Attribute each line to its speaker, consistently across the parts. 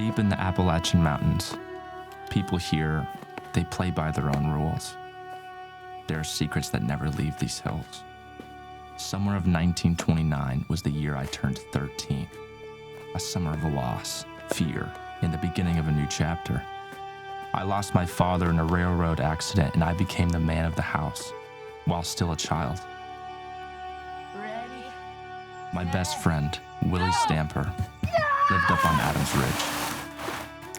Speaker 1: Deep in the Appalachian Mountains, people here, they play by their own rules. There are secrets that never leave these hills. Summer of 1929 was the year I turned 13. A summer of loss, fear, and the beginning of a new chapter. I lost my father in a railroad accident, and I became the man of the house while still a child.
Speaker 2: Ready?
Speaker 1: My best friend, Willie Stamper, lived up on Adams Ridge.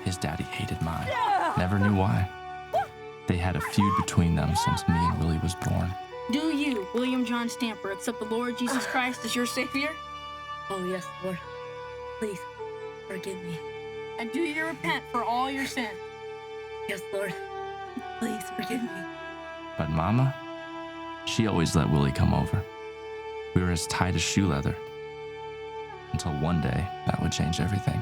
Speaker 1: His daddy hated mine. Never knew why. They had a feud between them since me and Willie was born.
Speaker 2: Do you, William John Stamper, accept the Lord Jesus Christ as your Savior?
Speaker 3: Oh, yes, Lord. Please, forgive me.
Speaker 2: And do you repent for all your sins?
Speaker 3: Yes, Lord. Please, forgive me.
Speaker 1: But Mama, she always let Willie come over. We were as tight as shoe leather. Until one day, that would change everything.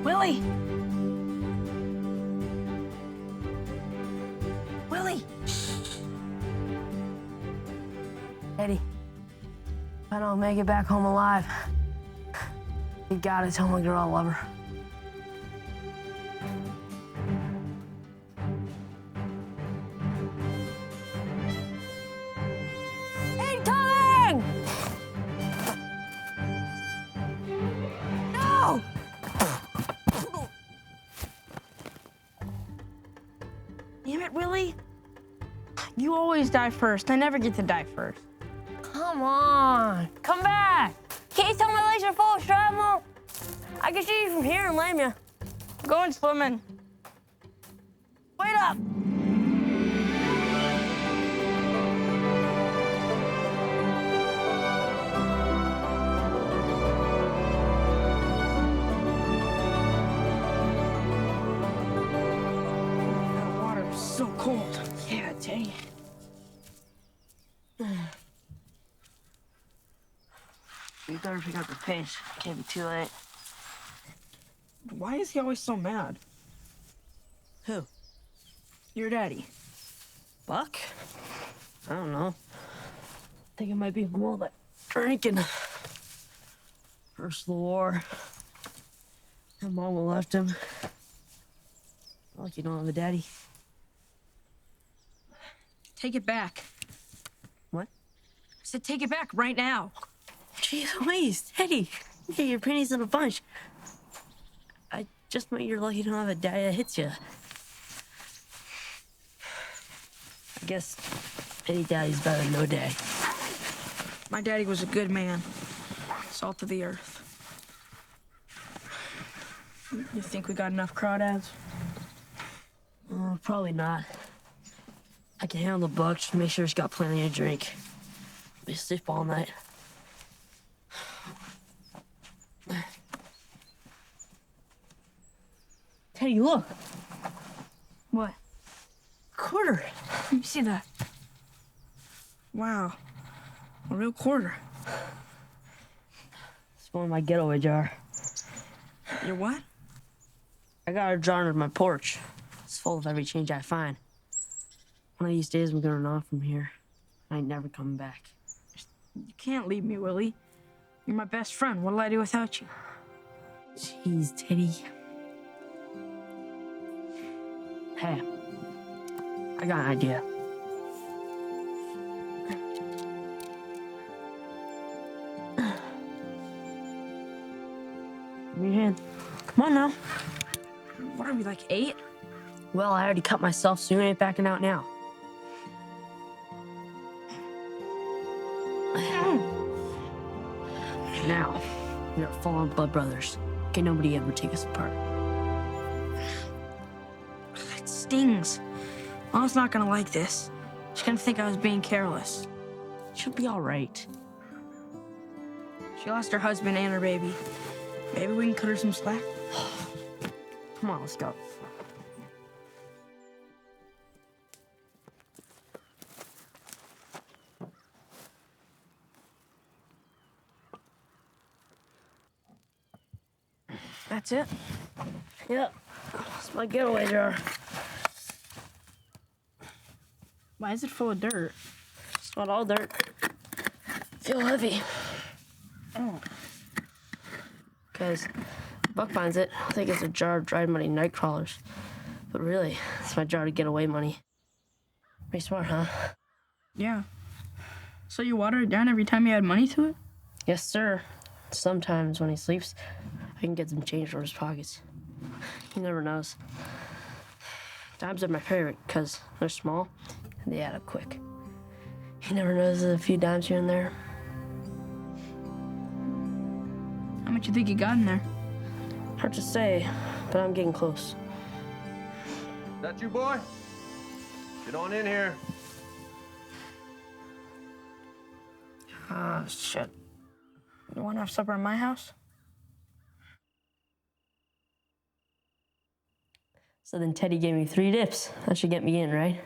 Speaker 2: Willie! Willie!
Speaker 3: Eddie, if I don't make it back home alive, you gotta tell my girl I love her. Incoming! No!
Speaker 2: Damn it, Willie. You always die first. I never get to die first.
Speaker 3: Come on, come back! Can't you tell my legs are full of shrapnel? I can see you from here and lame you.
Speaker 2: I'm going swimming.
Speaker 3: Wait up!
Speaker 2: That water is so cold. Yeah, I tell you.
Speaker 3: You better pick up the pace. Can't be too late.
Speaker 2: Why is he always so mad?
Speaker 3: Who?
Speaker 2: Your daddy.
Speaker 3: Buck? I don't know. Think it might be from all that drinking. First of the war. My mama left him. Like you don't have a daddy.
Speaker 2: Take it back.
Speaker 3: What?
Speaker 2: I said take it back right now.
Speaker 3: Jeez Louise, Teddy. You get your pennies in a bunch. I just meant you're lucky you don't have a daddy that hits you. I guess any daddy's better than no daddy.
Speaker 2: My daddy was a good man. Salt of the earth. You think we got enough crawdads?
Speaker 3: Probably not. I can handle the buck, just make sure it's got plenty to drink. Be sleep all night. Teddy, look.
Speaker 2: What?
Speaker 3: Quarter.
Speaker 2: Let me see that. Wow. A real quarter.
Speaker 3: It's going in my getaway jar.
Speaker 2: Your what?
Speaker 3: I got a jar under my porch. It's full of every change I find. One of these days I'm gonna run off from here. I ain't never coming back.
Speaker 2: You can't leave me, Willie. You're my best friend. What'll I do without you?
Speaker 3: Jeez, Teddy. Hey, I got an idea. Give me your hand. Come on now.
Speaker 2: What are we, like 8?
Speaker 3: Well, I already cut myself, so you ain't backing out now. Now, we are full-on blood brothers. Can nobody ever take us apart.
Speaker 2: It stings. Mom's not gonna like this. She's gonna think I was being careless.
Speaker 3: She'll be all right.
Speaker 2: She lost her husband and her baby. Maybe we can cut her some slack.
Speaker 3: Come on, let's go.
Speaker 2: That's it?
Speaker 3: Yep, it's my getaway jar.
Speaker 2: Why is it full of dirt?
Speaker 3: It's not all dirt. Feel heavy.
Speaker 2: Oh.
Speaker 3: Because Buck finds it, I think it's a jar of dried money night crawlers. But really, it's my jar to get away money. Pretty smart, huh?
Speaker 2: Yeah. So you water it down every time you add money to it?
Speaker 3: Yes, sir. Sometimes when he sleeps, I can get some change from his pockets. He never knows. Dimes are my favorite because they're small and they add up quick. He never knows there's a few dimes here and there.
Speaker 2: How much you think you got in there?
Speaker 3: Hard to say, but I'm getting close.
Speaker 4: That you, boy? Get on in here.
Speaker 3: Ah, shit.
Speaker 2: You wanna have supper in my house?
Speaker 3: So then Teddy gave me 3 dips. That should get me in, right?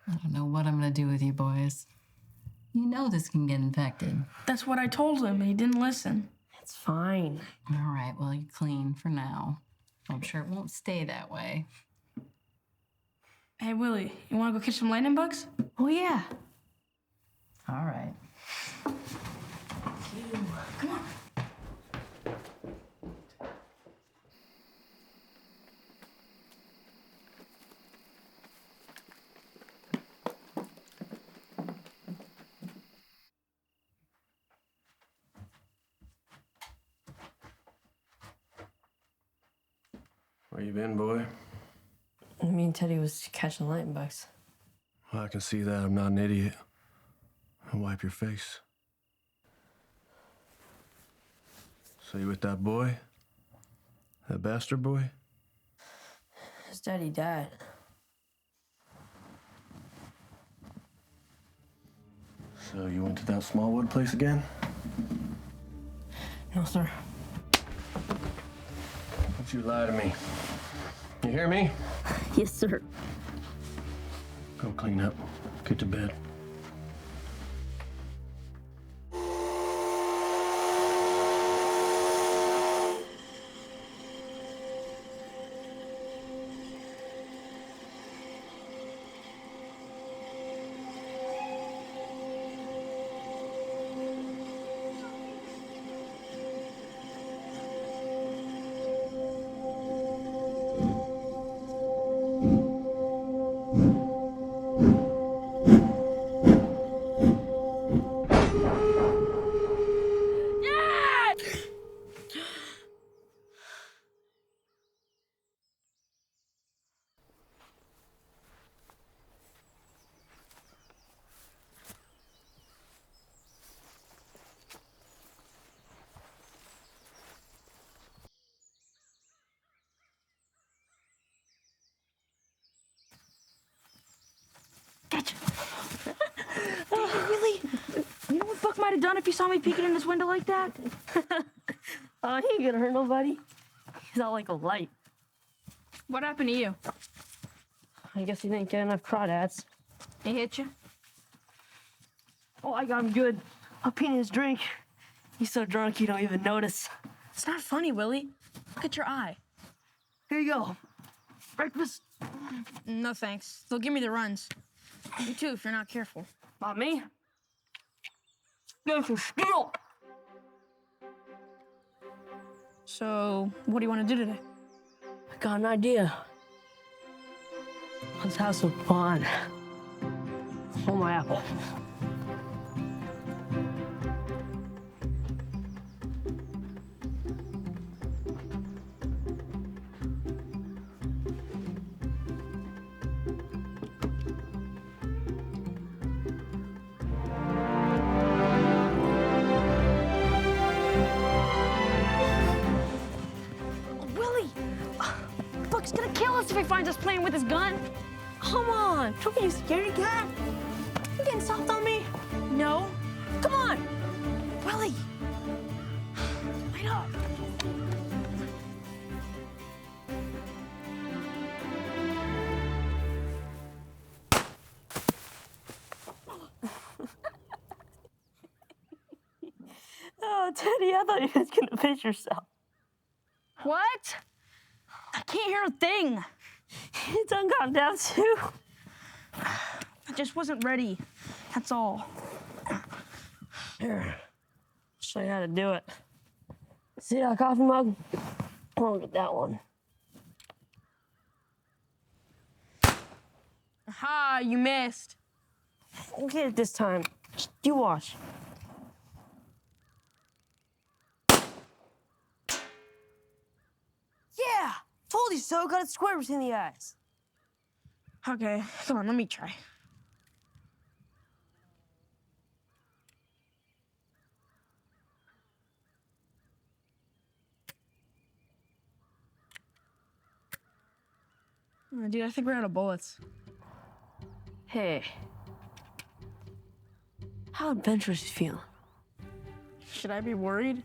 Speaker 5: I don't know what I'm gonna do with you boys. You know this can get infected.
Speaker 2: That's what I told him, and he didn't listen.
Speaker 3: It's fine.
Speaker 5: All right, well, you're clean for now. I'm sure it won't stay that way.
Speaker 2: Hey, Willie, you wanna go catch some lightning bugs?
Speaker 3: Oh, yeah.
Speaker 5: All right.
Speaker 4: Where you been, boy?
Speaker 3: Me and Teddy was catching lightning bugs.
Speaker 4: Well, I can see that. I'm not an idiot. I'll wipe your face. So you with that boy? That bastard boy?
Speaker 3: His daddy died.
Speaker 4: So you went to that Smallwood place again?
Speaker 3: No, sir.
Speaker 4: Don't you lie to me. You hear me?
Speaker 3: Yes, sir.
Speaker 4: Go clean up. Get to bed.
Speaker 2: Really? You know what Buck might have done if he saw me peeking in his window like that?
Speaker 3: Oh, he ain't gonna hurt nobody. He's not like a light.
Speaker 2: What happened to you?
Speaker 3: I guess he didn't get enough crawdads.
Speaker 2: He hit you?
Speaker 3: Oh, I got him good. I'll paint his drink. He's so drunk he don't even notice.
Speaker 2: It's not funny, Willie. Look at your eye.
Speaker 3: Here you go. Breakfast.
Speaker 2: No thanks. They'll give me the runs. You too, if you're not careful.
Speaker 3: Not me. Go for steal.
Speaker 2: So, what do you want to do today?
Speaker 3: I got an idea. Let's have some fun. Hold my apple.
Speaker 2: Willie! Buck's gonna kill us if he finds us playing with his gun.
Speaker 3: Come on. Don't be a scaredy cat. You getting soft on me?
Speaker 2: No.
Speaker 3: Come on.
Speaker 2: Willie. Wait up.
Speaker 3: Oh, Teddy, I thought you was gonna piss yourself.
Speaker 2: What? I can't hear a thing.
Speaker 3: Your tongue got down too.
Speaker 2: I just wasn't ready. That's all.
Speaker 3: Here, I'll show you how to do it. See that coffee mug? I'll get that one.
Speaker 2: Aha, you missed.
Speaker 3: I'll get it this time. Just you watch. Yeah! Told you so. Got it square between the eyes.
Speaker 2: Okay, come on, let me try. Oh, dude, I think we're out of bullets.
Speaker 3: Hey. How adventurous you feeling?
Speaker 2: Should I be worried?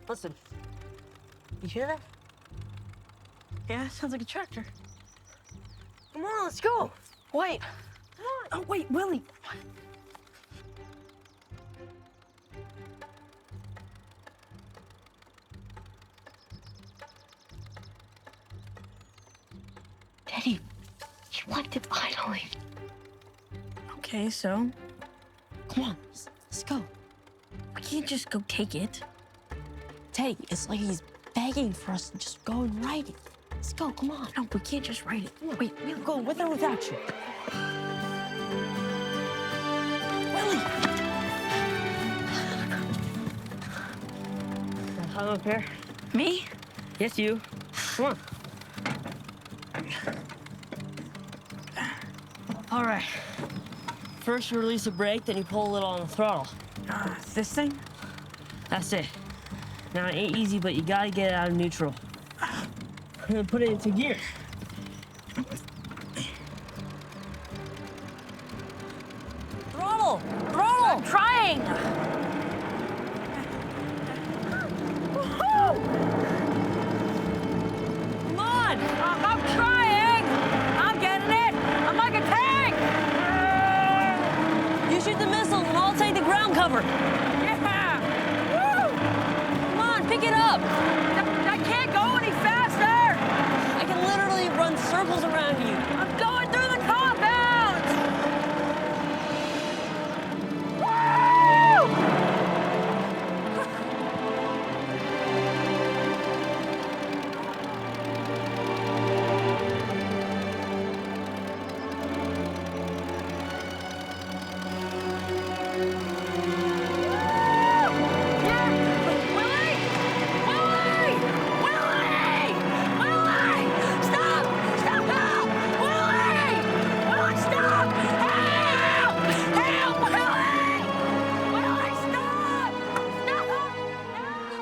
Speaker 3: Listen. You hear that?
Speaker 2: Yeah, sounds like a tractor.
Speaker 3: Come on, let's go.
Speaker 2: Wait. Oh, wait, Willie.
Speaker 3: Teddy, you liked it finally.
Speaker 2: Okay, so
Speaker 3: Come on, let's go.
Speaker 2: we can't just go take it.
Speaker 3: Teddy, it's like he's begging for us to just go and write it. Let's go, come on.
Speaker 2: No, we can't just write it. Wait,
Speaker 3: We'll go with or without you.
Speaker 2: Willie.
Speaker 3: I'm up here.
Speaker 2: Me?
Speaker 3: Yes, you. Come on. All right. First, you release a brake, then you pull a little on the throttle.
Speaker 2: This thing?
Speaker 3: That's it. Now, it ain't easy, but you gotta get it out of neutral. And then put it into gear. Throttle! Throttle!
Speaker 2: I'm trying.
Speaker 3: Come on!
Speaker 2: I'm trying. I'm getting it. I'm like a tank.
Speaker 3: You shoot the missiles and I'll take the ground cover.
Speaker 2: Yeah. Woo!
Speaker 3: Come on, pick it up.
Speaker 2: I can't go any faster.
Speaker 3: I can literally run circles around you.
Speaker 2: I'm going through the compound. Woo!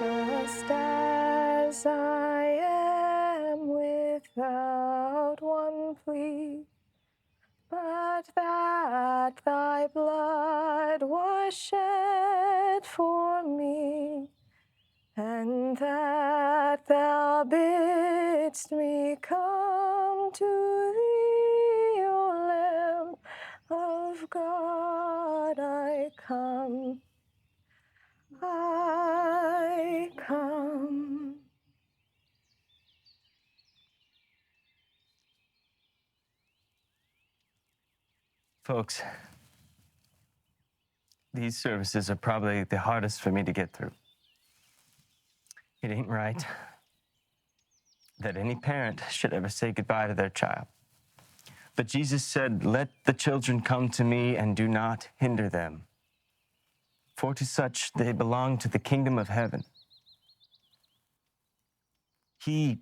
Speaker 6: Just as I am without one plea, but that thy blood was shed for me, and that thou bidst me come to thee, O Lamb of God, I come. I come.
Speaker 7: Folks, these services are probably the hardest for me to get through. It ain't right that any parent should ever say goodbye to their child. But Jesus said, "Let the children come to me and do not hinder them, for to such they belong to the kingdom of heaven." He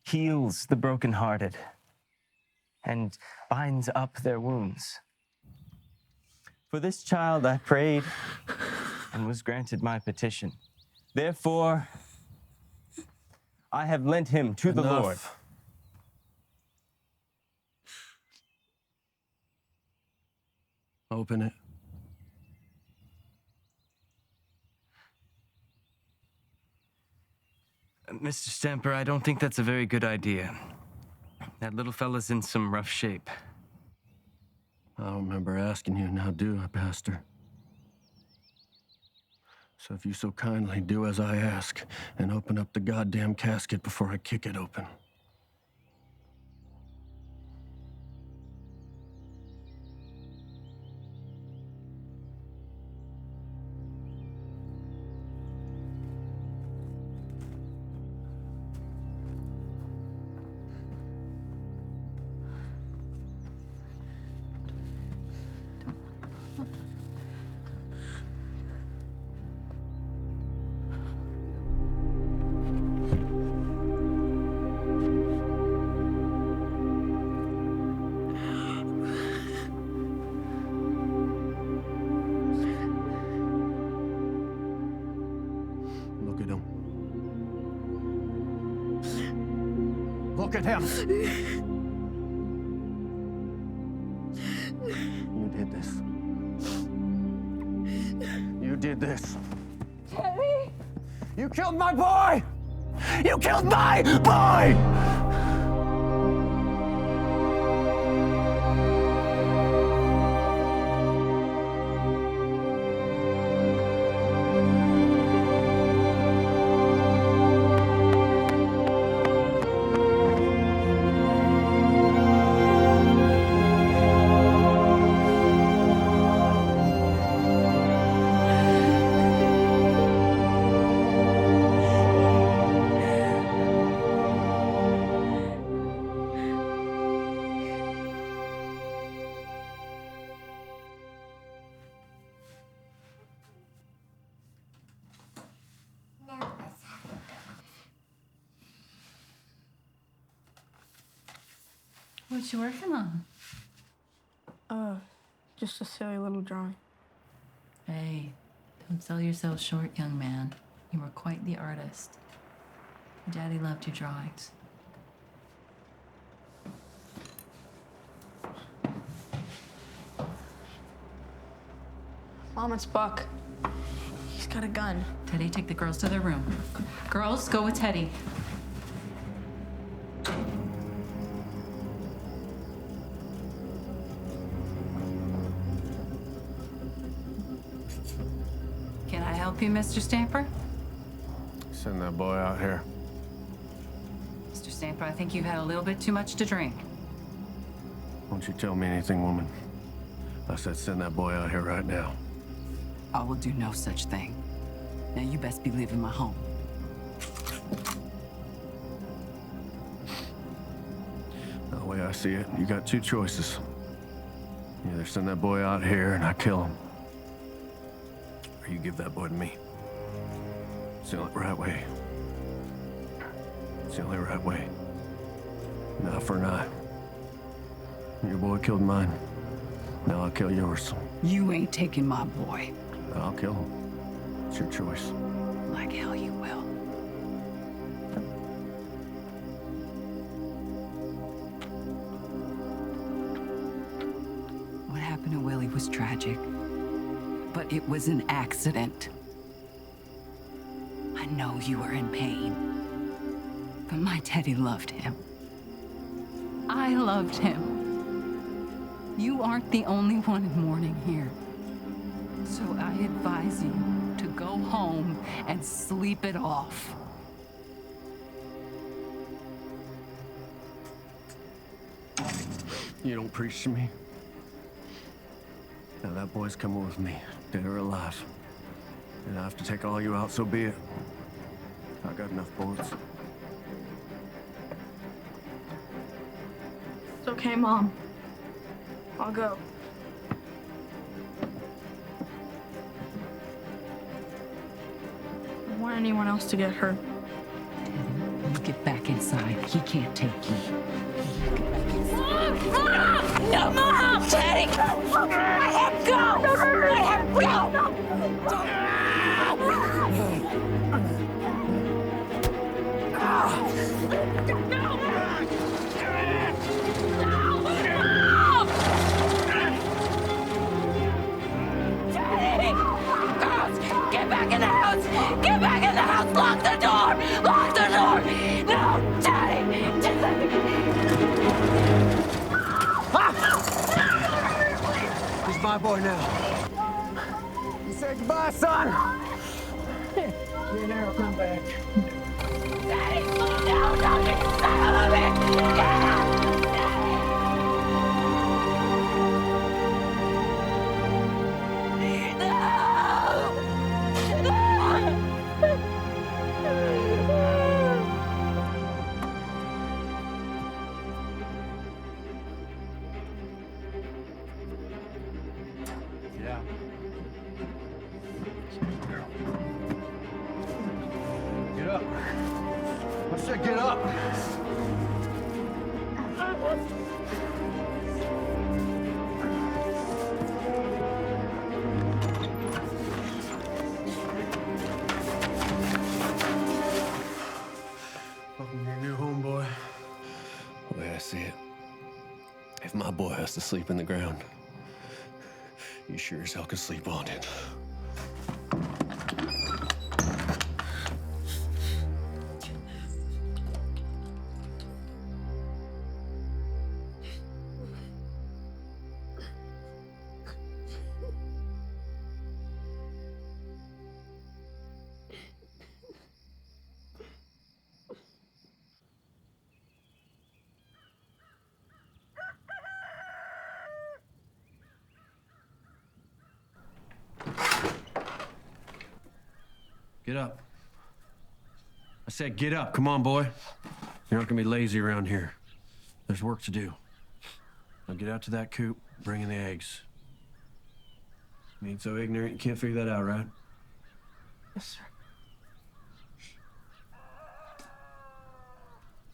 Speaker 7: heals the brokenhearted and binds up their wounds. For this child I prayed and was granted my petition. Therefore, I have lent him to the
Speaker 4: Enough.
Speaker 7: Lord.
Speaker 4: Open it.
Speaker 7: Mr. Stamper, I don't think that's a very good idea. That little fella's in some rough shape.
Speaker 4: I don't remember asking you, now do I, Pastor? So if you so kindly do as I ask and open up the goddamn casket before I kick it open. Look at him. Look at him! You did this. You did this.
Speaker 6: Teddy!
Speaker 4: You killed my boy! You killed my boy!
Speaker 5: What you working on?
Speaker 2: Just a silly little drawing.
Speaker 5: Hey, don't sell yourself short, young man. You were quite the artist. Your daddy loved your drawings.
Speaker 2: Mom, it's Buck. He's got a gun.
Speaker 5: Teddy, take the girls to their room. Girls, go with Teddy. Can I help you, Mr. Stamper?
Speaker 4: Send that boy out here.
Speaker 5: Mr. Stamper, I think you've had a little bit too much to drink.
Speaker 4: Don't you tell me anything, woman. I said send that boy out here right now.
Speaker 8: I will do no such thing. Now you best be leaving my home.
Speaker 4: The way I see it, you got two choices. You either send that boy out here and I kill him, or you give that boy to me. It's the only right way. It's the only right way. An eye for an eye. Your boy killed mine. Now I'll kill yours.
Speaker 8: You ain't taking my boy.
Speaker 4: I'll kill him. It's your choice.
Speaker 8: Like hell you will. What happened to Willie was tragic, but it was an accident. I know you were in pain, but my Teddy loved him.
Speaker 5: I loved him. You aren't the only one in mourning here. So I advise you to go home and sleep it off.
Speaker 4: You don't preach to me? Now that boy's coming with me, dead or alive. And I have to take all you out, so be it. I got enough bullets.
Speaker 2: It's okay, Mom. I'll go. I don't want anyone else to get hurt.
Speaker 8: inside. He can't take you.
Speaker 6: No, Mom! Teddy! Let him go! Let him go! Teddy! Girls, get back in the house! Get back in the house! Lock the door! Lock the door! No! Teddy!
Speaker 4: He's my boy now. You say goodbye, son. You never come back.
Speaker 6: Daddy! No! No! You son of a bitch! Get out!
Speaker 4: Yeah. Get up. I said get up. Welcome to your new home, boy. The way I see it, if my boy has to sleep in the ground, you sure as hell can sleep on it. Get up. I said get up. Come on, boy. You're not gonna be lazy around here. There's work to do. Now get out to that coop, bring in the eggs. You ain't so ignorant you can't figure that out, right?
Speaker 2: Yes, sir.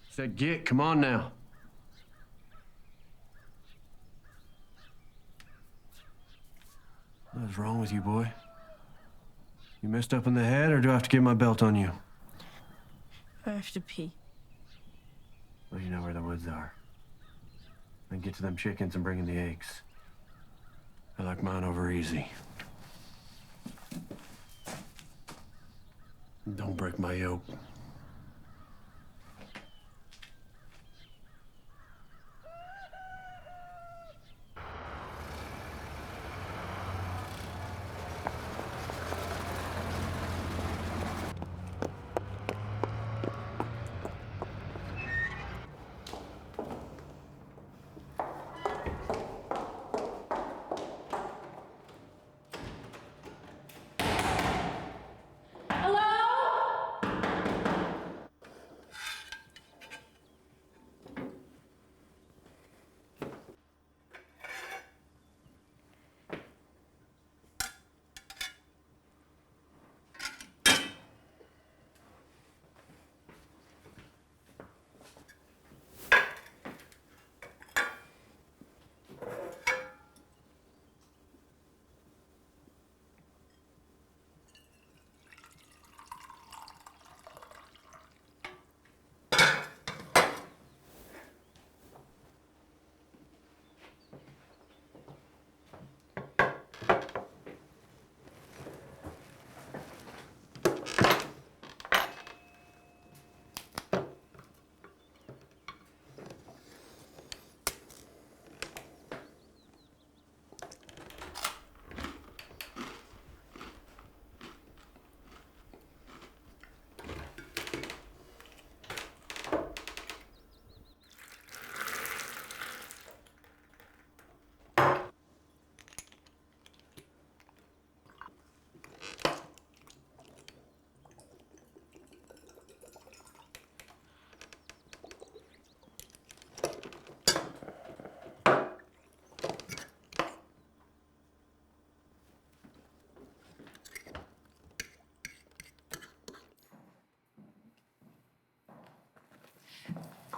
Speaker 4: Said get, come on now. What is wrong with you, boy? You messed up in the head, or do I have to get my belt on you?
Speaker 2: I have to pee.
Speaker 4: Well, you know where the woods are. Then get to them chickens and bring in the eggs. I like mine over easy. Don't break my yoke.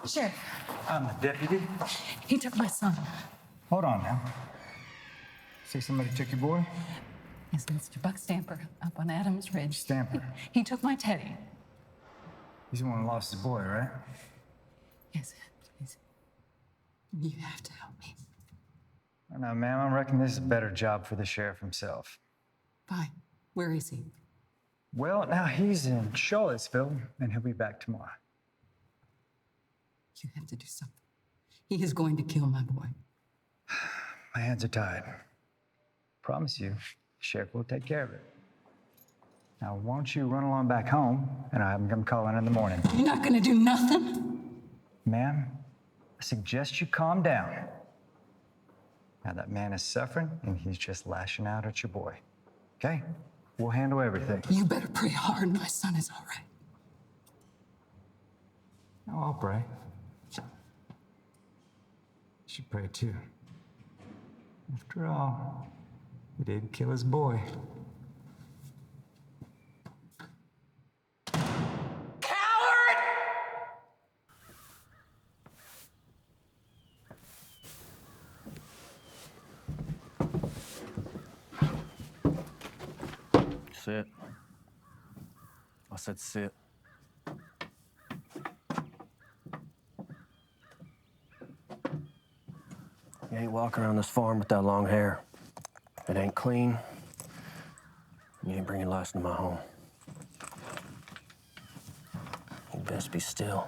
Speaker 5: Sheriff,
Speaker 9: I'm the deputy.
Speaker 5: he took my son.
Speaker 9: Hold on now. Say somebody took your boy?
Speaker 5: Yes, Mr. Buck Stamper up on Adams Ridge.
Speaker 9: Stamper.
Speaker 5: He took my Teddy.
Speaker 9: He's the one who lost his boy, right?
Speaker 5: Yes, please. You have to help me.
Speaker 9: Now, ma'am, I reckon this is a better job for the sheriff himself.
Speaker 5: Fine. Where is he?
Speaker 9: Well, now he's in Charlottesville, and he'll be back tomorrow.
Speaker 5: You have to do something. He is going to kill my boy.
Speaker 9: My hands are tied. Promise you, the sheriff will take care of it. Now, why don't you run along back home, and I'm gonna call in the morning.
Speaker 5: You're not gonna do nothing?
Speaker 9: Ma'am, I suggest you calm down. Now, that man is suffering, and he's just lashing out at your boy. Okay? We'll handle everything.
Speaker 5: You better pray hard. My son is all right.
Speaker 9: Oh, I'll pray. You should pray too. After all, he did kill his boy.
Speaker 4: Sit. I said sit. You ain't walking around this farm with that long hair. It ain't clean. You ain't bringing lice into my home. You best be still.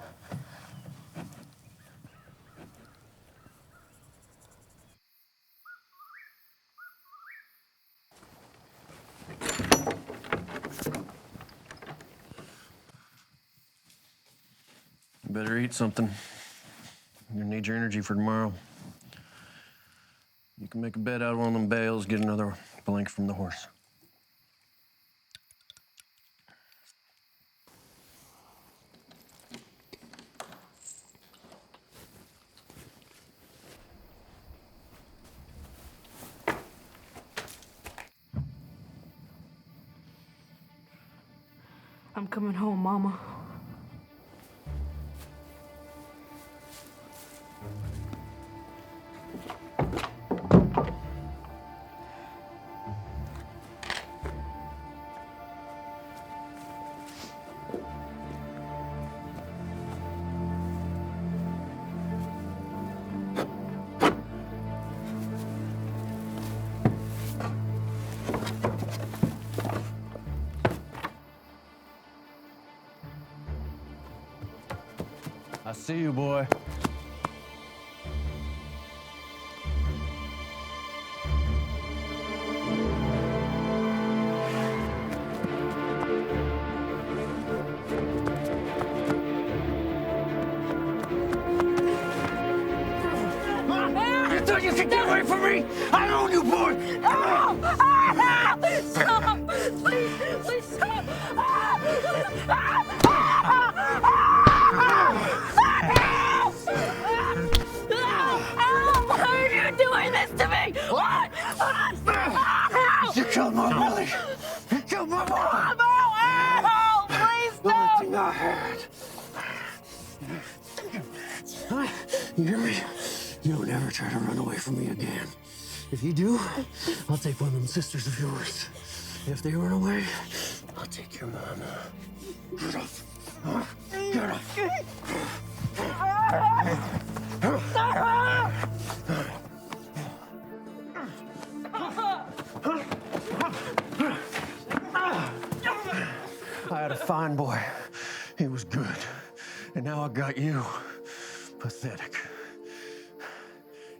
Speaker 4: You better eat something. You're gonna need your energy for tomorrow. You can make a bed out of one of them bales, get another blanket from the horse.
Speaker 2: I'm coming home, Mama.
Speaker 4: I see you, boy.
Speaker 6: You thought you could get away from me? I own you, boy! Stop! Please stop! Why are you doing this to me? What?
Speaker 4: You killed my Billy. You killed my mom.
Speaker 6: Please
Speaker 4: The only
Speaker 6: stop!
Speaker 4: thing I had. You hear me? You don't ever try to run away from me again. If you do, I'll take one of them sisters of yours. If they run away, I'll take your mama. Get off. Get off. I had a fine boy. He was good. And now I got you. Pathetic.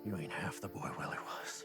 Speaker 4: You ain't half the boy Willie was.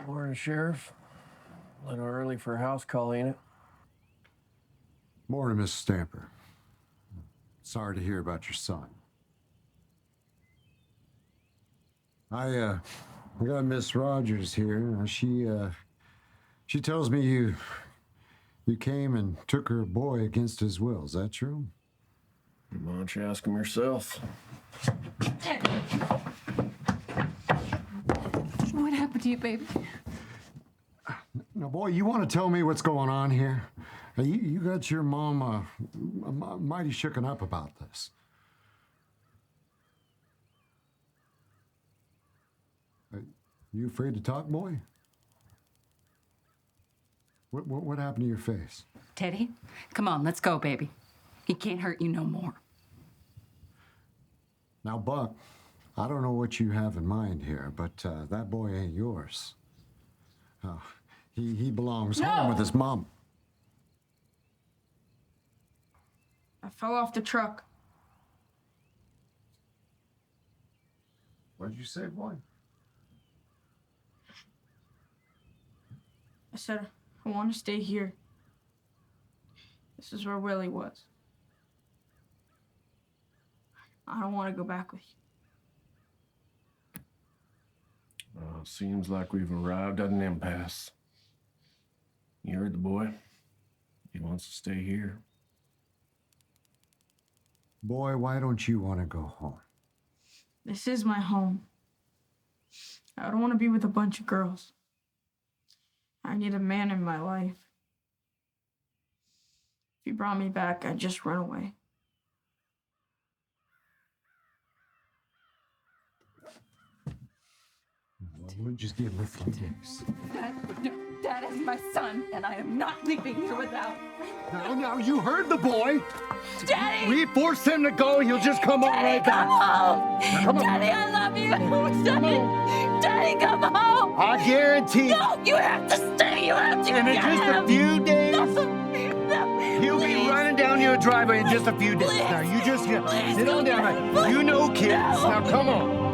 Speaker 4: Morning, Sheriff. A little early for a house call, ain't it?
Speaker 10: Morning, Miss Stamper. Sorry to hear about your son. I got Miss Rogers here. She tells me you came and took her boy against his will. Is that true?
Speaker 4: Why don't you ask him yourself?
Speaker 5: What happened to you, baby?
Speaker 10: Now, boy, you want to tell me what's going on here? You got your mom mighty shooken up about this. You afraid to talk, boy? What happened to your face?
Speaker 8: Teddy, come on, let's go, baby. He can't hurt you no more.
Speaker 10: Now, Buck, I don't know what you have in mind here, but that boy ain't yours. He belongs home with his mom.
Speaker 2: I fell off the truck.
Speaker 10: What did you say, boy?
Speaker 2: I said, I want to stay here. This is where Willie was. I don't want to go back with you.
Speaker 4: Seems like we've arrived at an impasse. You heard the boy. He wants to stay here.
Speaker 10: Boy, why don't you want to go home?
Speaker 2: This is my home. I don't want to be with a bunch of girls. I need a man in my life. If you brought me back, I'd just run away.
Speaker 10: We'll just give him a few days.
Speaker 5: Dad is my son, and I am not leaving here without.
Speaker 10: Now, you heard the boy.
Speaker 6: Daddy!
Speaker 10: We forced him to go. He'll just come on right
Speaker 6: Come
Speaker 10: back.
Speaker 6: home!
Speaker 10: Come on.
Speaker 6: Daddy, I love you! Daddy! Daddy, come home!
Speaker 10: I guarantee.
Speaker 6: No, you have to stay! You have to
Speaker 10: And in
Speaker 6: get
Speaker 10: just a
Speaker 6: him.
Speaker 10: few days,
Speaker 6: No,
Speaker 10: he'll
Speaker 6: please.
Speaker 10: be running down your driveway in just a few days.
Speaker 6: Please.
Speaker 10: Now, you just
Speaker 6: Please,
Speaker 10: sit on
Speaker 6: go
Speaker 10: down.
Speaker 6: get him.
Speaker 10: Right? You know kids.
Speaker 6: No.
Speaker 10: Now, come on.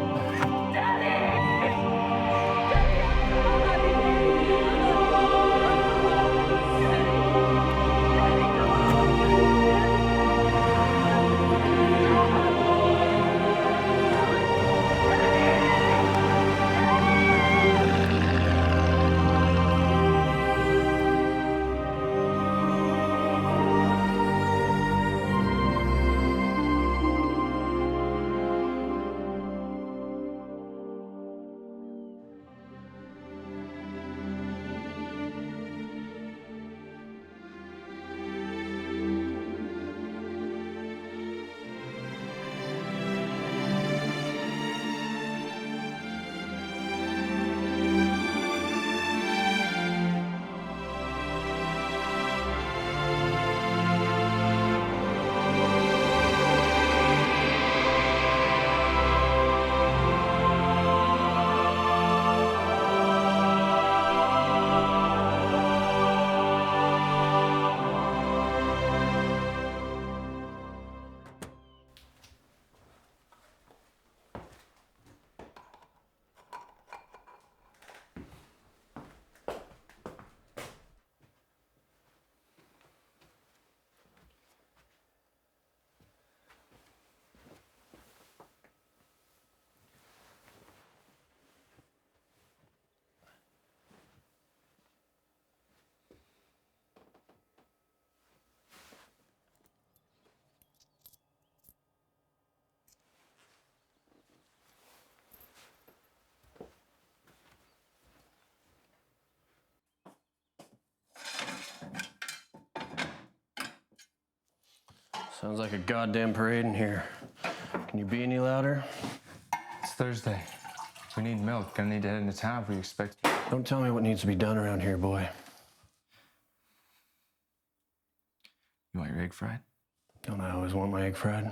Speaker 4: Sounds like a goddamn parade in here. Can you be any louder?
Speaker 7: It's Thursday. We need milk. Gonna need to head into town if we expect.
Speaker 4: Don't tell me what needs to be done around here, boy.
Speaker 1: You want your egg fried?
Speaker 4: Don't I always want my egg fried?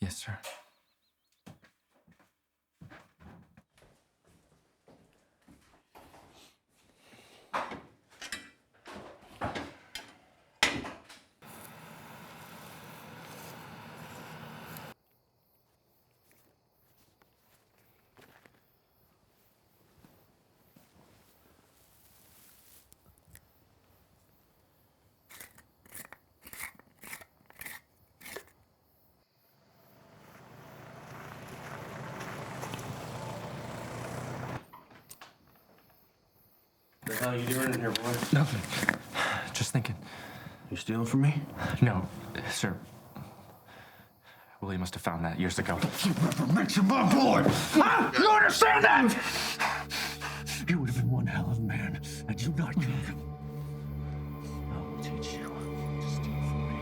Speaker 1: Yes, sir.
Speaker 4: The hell you doing in here, boy?
Speaker 1: Nothing. Just thinking.
Speaker 4: You stealing from me?
Speaker 1: No, sir. Willie must have found that years ago.
Speaker 10: You never mention my boy! Huh? You understand that? You would have been one hell of a man had you not killed him.
Speaker 4: I will teach you to steal from me.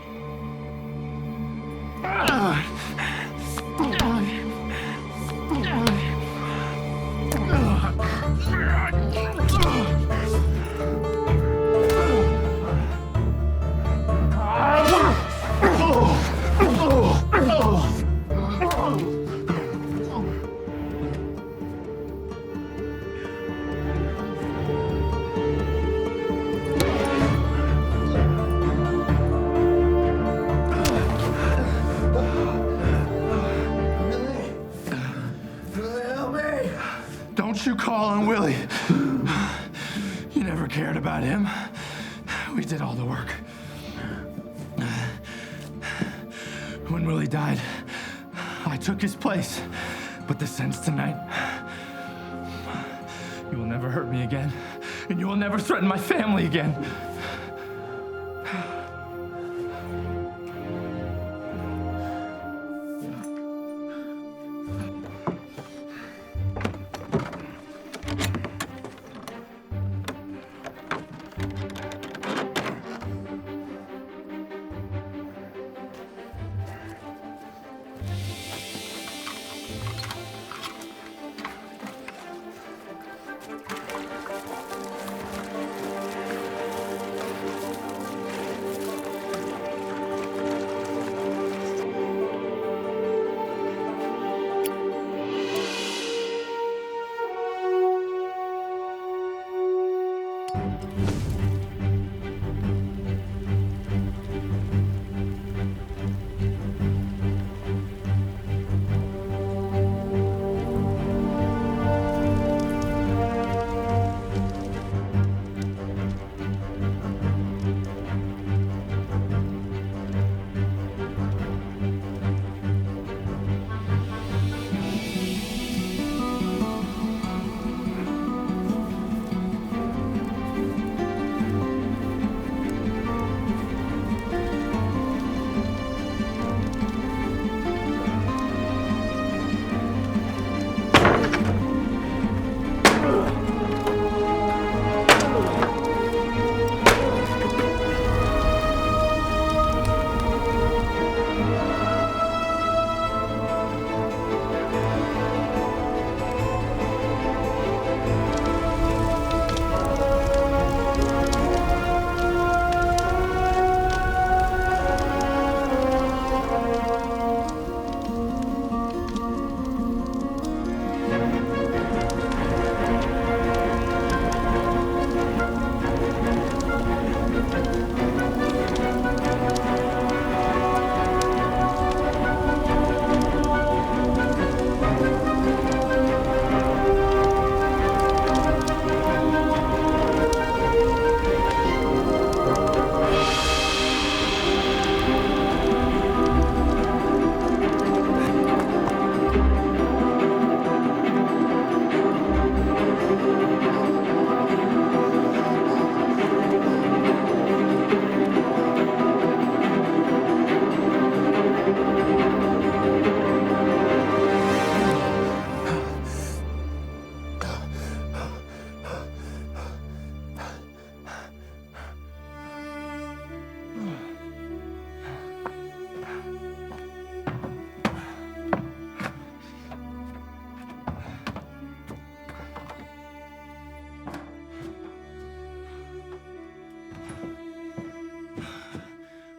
Speaker 1: Don't you call on Willie. You never cared about him. We did all the work. When Willie died, I took his place. But this ends tonight. You will never hurt me again, and you will never threaten my family again.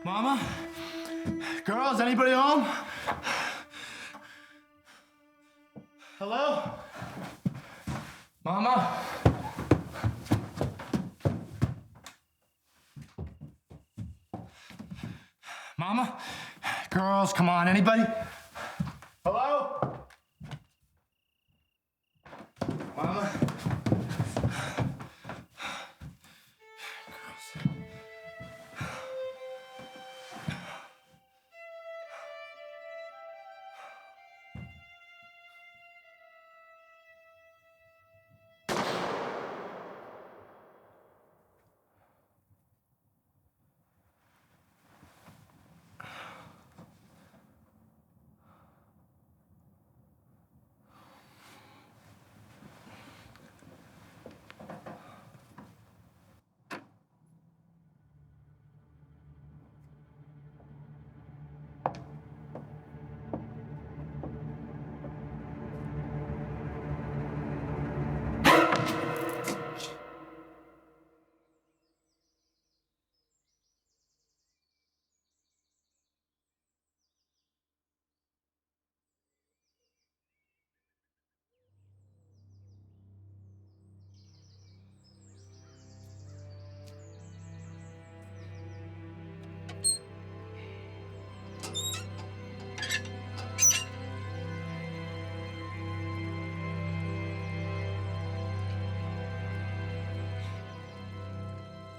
Speaker 1: Mama? Girls, anybody home? Hello? Mama? Mama? Girls, come on, anybody? Hello? Mama?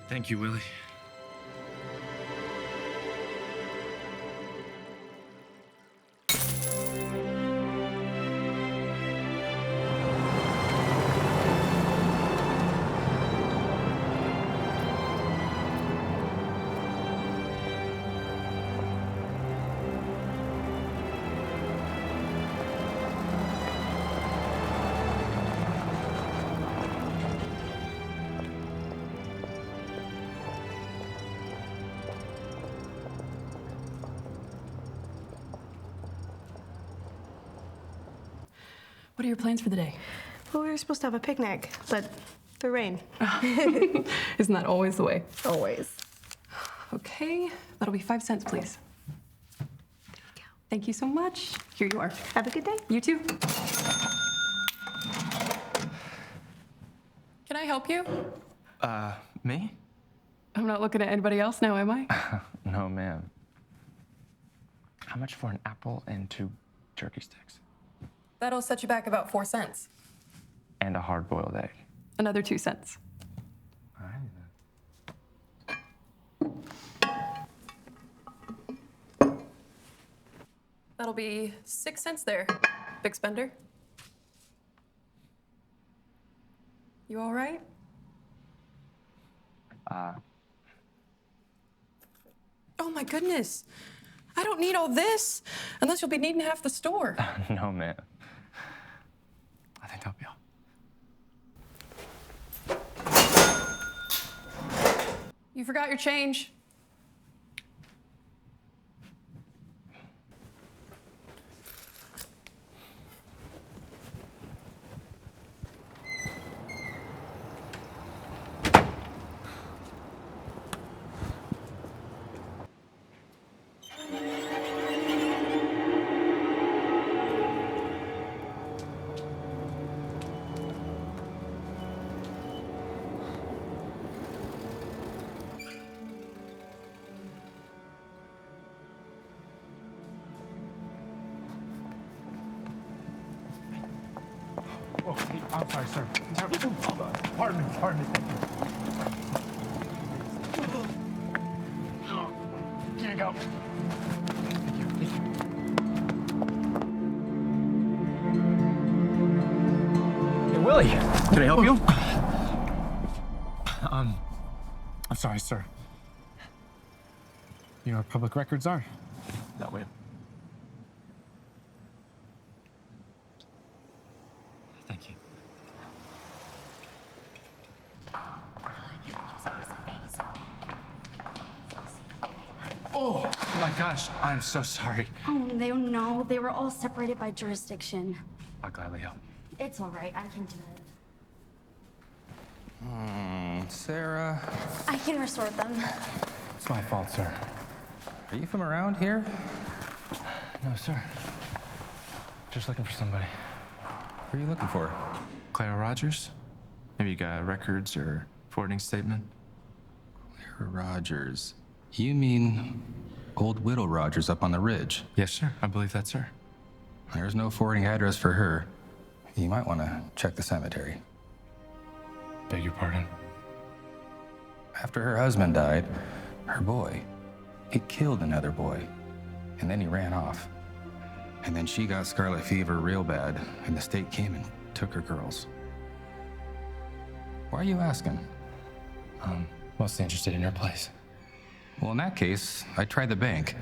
Speaker 1: Thank you, Willie.
Speaker 11: What are your plans for the day?
Speaker 12: Well, we were supposed to have a picnic, but the rain.
Speaker 11: Isn't that always the way?
Speaker 12: Always.
Speaker 11: Okay, that'll be 5 cents, please. Thank you so much. Here you are.
Speaker 12: Have a good day.
Speaker 11: You too. Can I help you?
Speaker 1: Me?
Speaker 11: I'm not looking at anybody else now, am I?
Speaker 1: No, ma'am. How much for an apple and 2 jerky sticks?
Speaker 11: That'll set you back about 4 cents.
Speaker 1: And a hard-boiled egg.
Speaker 11: Another 2 cents.
Speaker 1: All right, then.
Speaker 11: That'll be 6 cents there, big spender. You all right? Oh my goodness. I don't need all this unless you'll be needing half the store.
Speaker 1: No, ma'am. I think that'll be all.
Speaker 11: You forgot your change.
Speaker 13: Oh, hey, I'm sorry, sir. Pardon me. Here you go.
Speaker 1: Hey, Willie, can I help you?
Speaker 13: I'm sorry, sir. You know where public records are?
Speaker 1: That way. Thank you. Oh my gosh, I'm so sorry.
Speaker 14: Oh, no, they were all separated by jurisdiction.
Speaker 1: I'll gladly help.
Speaker 14: It's all right, I can do it.
Speaker 15: Sarah.
Speaker 14: I can restore them.
Speaker 15: It's my fault, sir. Are you from around here?
Speaker 1: No, sir. Just looking for somebody.
Speaker 15: Who are you looking for?
Speaker 1: Clara Rogers? Maybe you got records or forwarding statement?
Speaker 15: Clara Rogers. You mean old widow Rogers up on the ridge?
Speaker 1: Yes, sir. I believe that's her.
Speaker 15: There's no forwarding address for her. You might want to check the cemetery.
Speaker 1: Beg your pardon?
Speaker 15: After her husband died, her boy, he killed another boy, and then he ran off. And then she got scarlet fever real bad, and the state came and took her girls. Why are you asking?
Speaker 1: Mostly interested in her place.
Speaker 15: Well, in that case, I tried the bank.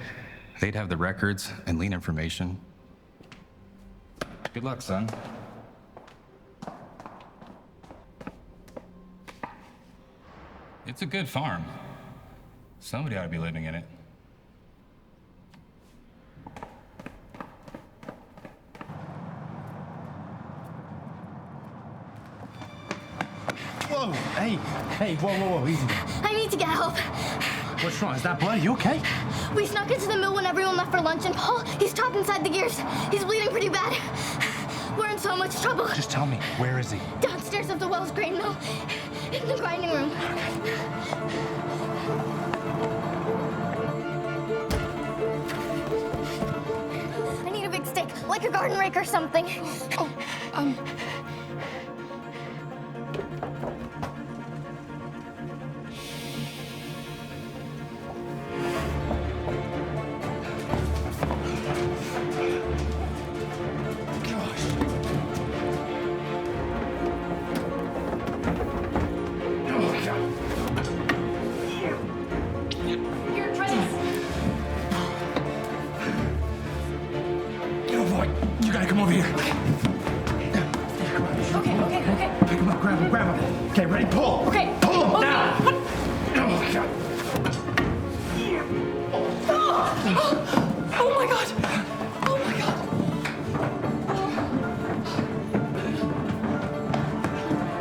Speaker 15: They'd have the records and lien information. Good luck, son. It's a good farm. Somebody ought to be living in it.
Speaker 13: Whoa, hey, whoa, easy.
Speaker 16: I need to get help.
Speaker 13: What's wrong? Is that blood? You okay?
Speaker 16: We snuck into the mill when everyone left for lunch, and Paul, he's trapped inside the gears. He's bleeding pretty bad. We're in so much trouble.
Speaker 13: Just tell me, where is he?
Speaker 16: Downstairs of the Wells grain mill, in the grinding room. I need a big stick, like a garden rake or something. Oh,
Speaker 6: Here, try this.
Speaker 13: Oh boy, you gotta come over here.
Speaker 6: Okay.
Speaker 13: Pick him up, grab him. Okay, ready? Pull.
Speaker 6: Okay.
Speaker 13: Pull him
Speaker 6: Okay.
Speaker 13: now. Oh, God.
Speaker 11: Oh my god! Oh my god!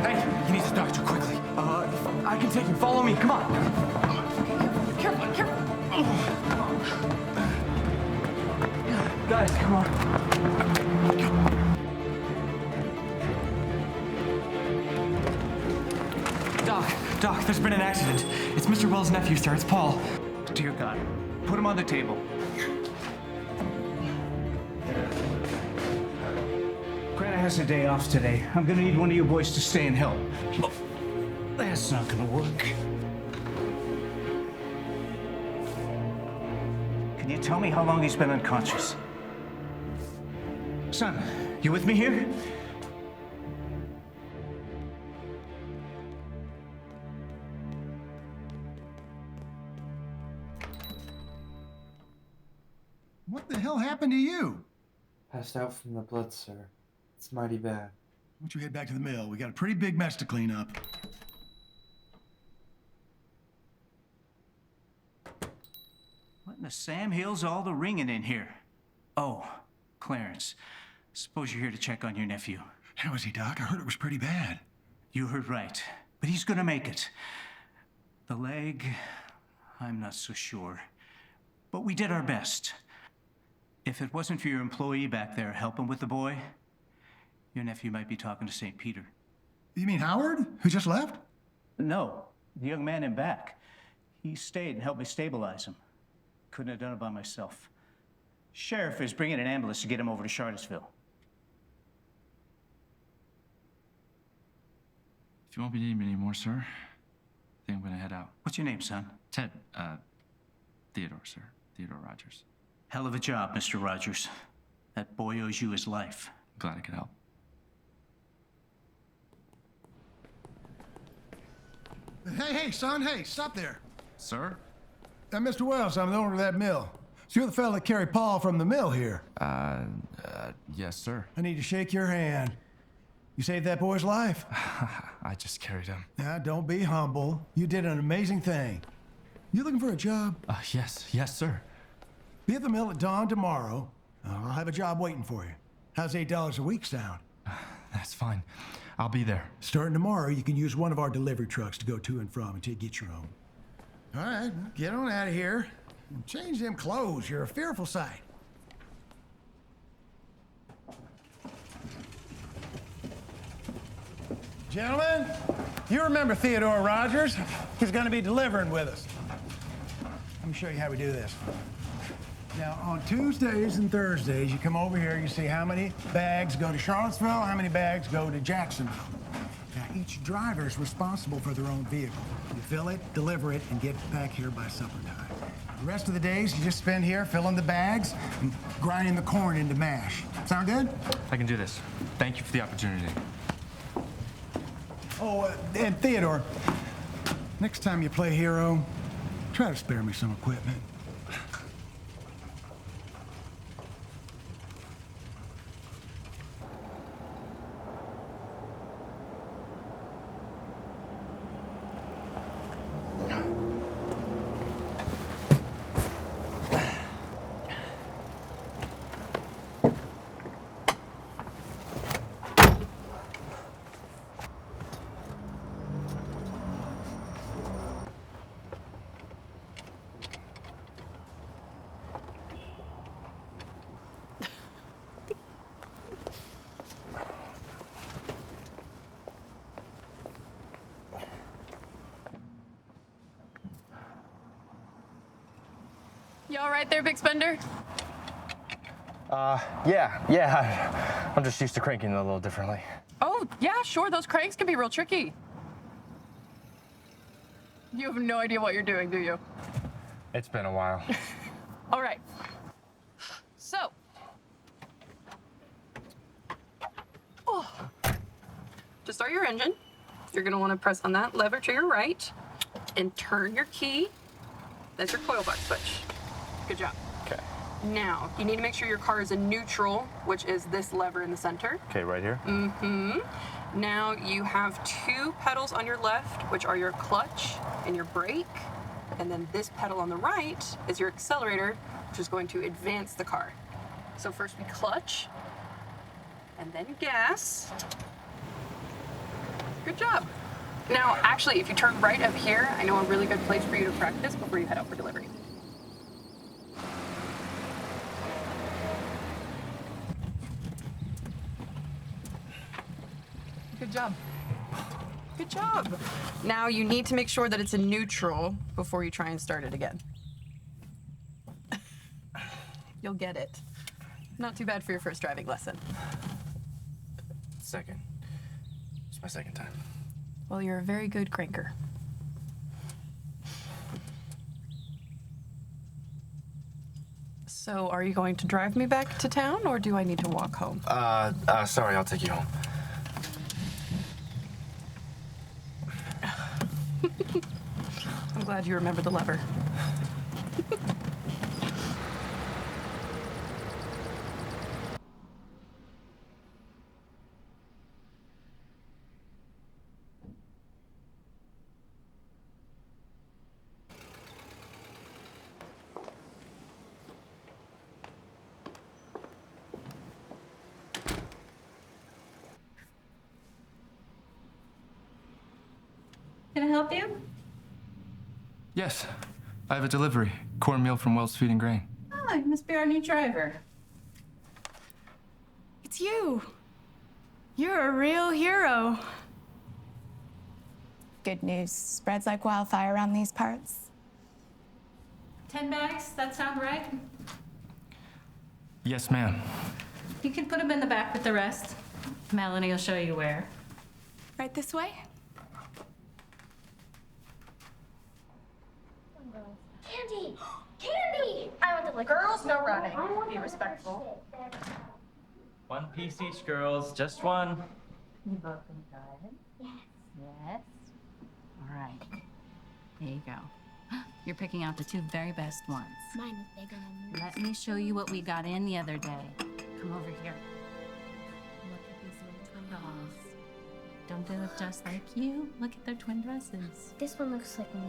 Speaker 13: Hey, he needs a doctor quickly. I can take him. Follow me. Come on.
Speaker 11: Careful.
Speaker 13: Guys, come on. Doc, there's been an accident. It's Mr. Wells' nephew, sir. It's Paul.
Speaker 17: Dear God, put him on the table. Greta has a day off today. I'm gonna need one of you boys to stay and help. Oh, that's not gonna work. Can you tell me how long he's been unconscious? Son, you with me here?
Speaker 18: What the hell happened to you?
Speaker 19: Passed out from the blood, sir. It's mighty bad.
Speaker 18: Why don't you head back to the mill? We got a pretty big mess to clean up.
Speaker 17: What in the Sam Hill's all the ringing in here? Oh, Clarence. Suppose you're here to check on your nephew.
Speaker 18: How is he, Doc? I heard it was pretty bad.
Speaker 17: You heard right. But he's gonna make it. The leg, I'm not so sure. But we did our best. If it wasn't for your employee back there helping with the boy, your nephew might be talking to St. Peter.
Speaker 18: You mean Howard, who just left?
Speaker 17: No, the young man in back. He stayed and helped me stabilize him. Couldn't have done it by myself. Sheriff is bringing an ambulance to get him over to Charlottesville.
Speaker 1: If you won't be needing me anymore, sir, I think I'm gonna head out.
Speaker 17: What's your name, son?
Speaker 1: Ted, Theodore, sir. Theodore Rogers.
Speaker 17: Hell of a job, Mr. Rogers. That boy owes you his life.
Speaker 1: Glad I could help.
Speaker 18: Hey, son, hey, stop there.
Speaker 1: Sir?
Speaker 18: Mr. Wells, I'm the owner of that mill. So you're the fella that carried Paul from the mill here.
Speaker 1: Yes, sir.
Speaker 18: I need to shake your hand. You saved that boy's life.
Speaker 1: I just carried him.
Speaker 18: Now, don't be humble. You did an amazing thing. You looking for a job?
Speaker 1: Yes, sir.
Speaker 18: Be at the mill at dawn tomorrow. I'll have a job waiting for you. How's $8 a week sound?
Speaker 1: That's fine. I'll be there.
Speaker 18: Starting tomorrow, you can use one of our delivery trucks to go to and from until you get your own. All right, get on out of here. And change them clothes. You're a fearful sight. Gentlemen, you remember Theodore Rogers? He's going to be delivering with us. Let me show you how we do this. Now, on Tuesdays and Thursdays, you come over here, you see how many bags go to Charlottesville, how many bags go to Jacksonville. Now, each driver is responsible for their own vehicle. You fill it, deliver it, and get back here by supper time. The rest of the days, you just spend here filling the bags and grinding the corn into mash. Sound good?
Speaker 1: I can do this. Thank you for the opportunity.
Speaker 18: Oh, and Theodore, next time you play hero, try to spare me some equipment.
Speaker 11: right there, big spender?
Speaker 7: Yeah. I'm just used to cranking it a little differently.
Speaker 11: Oh, yeah, sure. Those cranks can be real tricky. You have no idea what you're doing, do you?
Speaker 7: It's been a while.
Speaker 11: All right. So. To start your engine, you're going to want to press on that lever to your right and turn your key. That's your coil box switch. Good job.
Speaker 7: Okay.
Speaker 11: Now, you need to make sure your car is in neutral, which is this lever in the center.
Speaker 7: Okay, right here?
Speaker 11: Mm-hmm. Now you have 2 pedals on your left, which are your clutch and your brake. And then this pedal on the right is your accelerator, which is going to advance the car. So first we clutch, and then gas. Good job. Now, actually, if you turn right up here, I know a really good place for you to practice before you head out for delivery. Good job. Good job. Now you need to make sure that it's in neutral before you try and start it again. You'll get it. Not too bad for your first driving lesson.
Speaker 1: Second. It's my second time.
Speaker 11: Well, you're a very good cranker. So, are you going to drive me back to town, or do I need to walk home?
Speaker 1: Sorry, I'll take you home.
Speaker 11: I'm glad you remember the lever.
Speaker 20: Can I help you?
Speaker 1: Yes, I have a delivery. Cornmeal from Wells Feed and Grain.
Speaker 20: Oh, you must be our new driver.
Speaker 12: It's you. You're a real hero.
Speaker 21: Good news spreads like wildfire around these parts.
Speaker 20: 10 bags, that sound right?
Speaker 1: Yes, ma'am.
Speaker 20: You can put them in the back with the rest. Melanie will show you where.
Speaker 12: Right this way?
Speaker 16: Candy! Candy! I want the liquor.
Speaker 3: Girls, no running. Be respectful.
Speaker 7: 1 piece each, girls. Just one.
Speaker 5: You both been good?
Speaker 16: Yes.
Speaker 5: Yes. All right. There you go. You're picking out the 2 very best ones.
Speaker 16: Mine is bigger than yours.
Speaker 5: Let me show you what we got in the other day. Come over here. Look at these little twin dolls. Don't they look just like you? Look at their twin dresses.
Speaker 16: This one looks like me.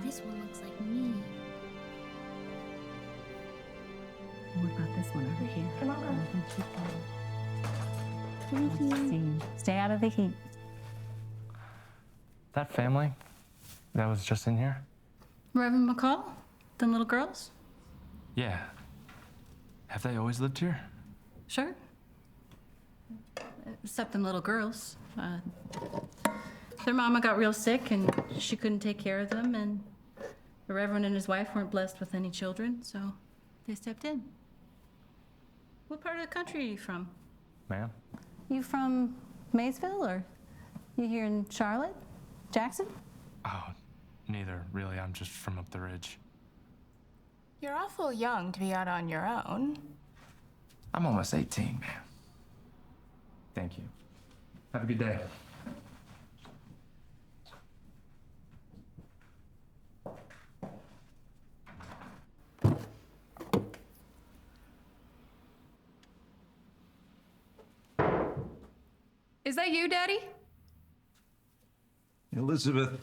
Speaker 16: This one looks like me.
Speaker 5: What about this one over here?
Speaker 16: Come on, girl.
Speaker 5: Thank you. Stay out of the heat.
Speaker 7: That family that was just in here?
Speaker 20: Reverend McCall? Them little girls?
Speaker 1: Yeah. Have they always lived here?
Speaker 20: Sure. Except them little girls. Their mama got real sick and she couldn't take care of them, and the Reverend and his wife weren't blessed with any children, so they stepped in. What part of the country are you from?
Speaker 7: Ma'am?
Speaker 20: You from Maysville, or you here in Charlotte? Jackson?
Speaker 1: Oh, neither, really. I'm just from up the ridge.
Speaker 21: You're awful young to be out on your own.
Speaker 1: I'm almost 18, man. Thank you. Have a good day.
Speaker 11: Is that you, Daddy?
Speaker 22: Elizabeth.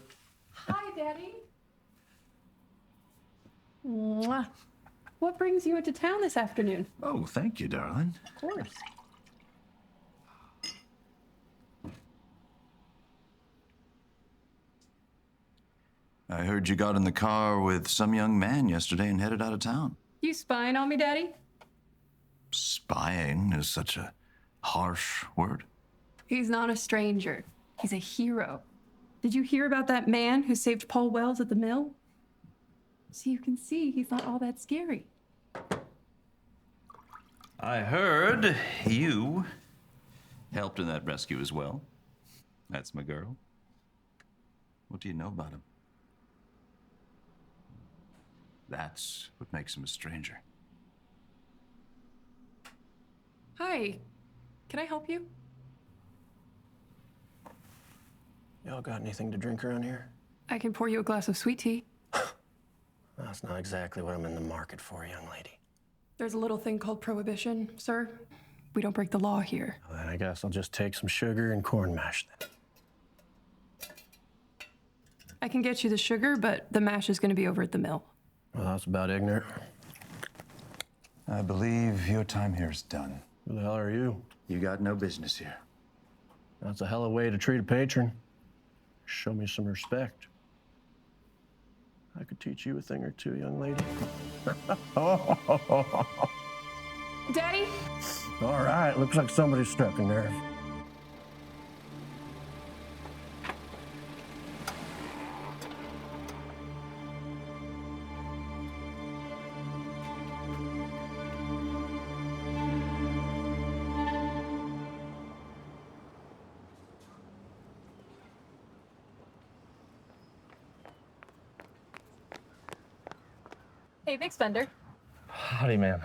Speaker 11: Hi, Daddy. Mwah. What brings you into town this afternoon?
Speaker 22: Oh, thank you, darling.
Speaker 11: Of course.
Speaker 22: I heard you got in the car with some young man yesterday and headed out of town.
Speaker 11: You spying on me, Daddy?
Speaker 22: Spying is such a harsh word.
Speaker 11: He's not a stranger. He's a hero. Did you hear about that man who saved Paul Wells at the mill? So you can see he's not all that scary.
Speaker 22: I heard you helped in that rescue as well. That's my girl. What do you know about him? That's what makes him a stranger.
Speaker 11: Hi. Can I help you?
Speaker 4: Y'all got anything to drink around here?
Speaker 11: I can pour you a glass of sweet tea.
Speaker 4: That's not exactly what I'm in the market for, young lady.
Speaker 11: There's a little thing called prohibition, sir. We don't break the law here.
Speaker 4: Well, then I guess I'll just take some sugar and corn mash then.
Speaker 11: I can get you the sugar, but the mash is going to be over at the mill.
Speaker 4: Well, that's about ignorant.
Speaker 22: I believe your time here is done.
Speaker 4: Who the hell are you?
Speaker 22: You got no business here.
Speaker 4: That's a hell of a way to treat a patron. Show me some respect. I could teach you a thing or two, young lady.
Speaker 11: Daddy?
Speaker 4: All right, looks like somebody struck a nerve.
Speaker 11: Hey, thanks, Fender.
Speaker 8: Howdy, ma'am.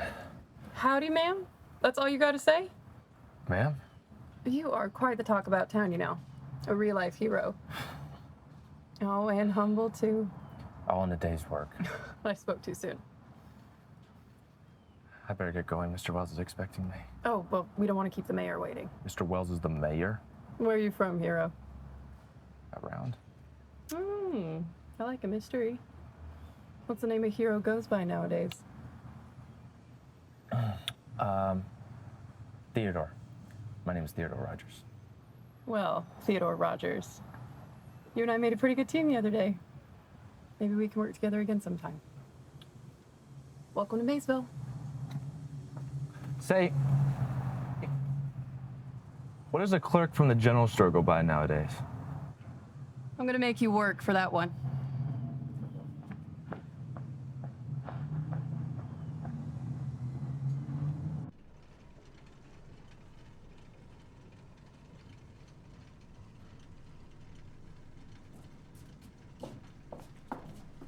Speaker 11: Howdy, ma'am? That's all you got to say?
Speaker 8: Ma'am?
Speaker 11: You are quite the talk about town, you know. A real-life hero. Oh, and humble, too.
Speaker 8: All in a day's work.
Speaker 11: I spoke too soon.
Speaker 8: I better get going. Mr. Wells is expecting me.
Speaker 11: Oh, well, we don't want to keep the mayor waiting.
Speaker 8: Mr. Wells is the mayor?
Speaker 11: Where are you from, hero?
Speaker 8: Around?
Speaker 11: I like a mystery. What's the name a hero goes by nowadays?
Speaker 8: Theodore. My name is Theodore Rogers.
Speaker 11: Well, Theodore Rogers. You and I made a pretty good team the other day. Maybe we can work together again sometime. Welcome to Maysville.
Speaker 8: Say, what does a clerk from the general store go by nowadays?
Speaker 11: I'm gonna make you work for that one.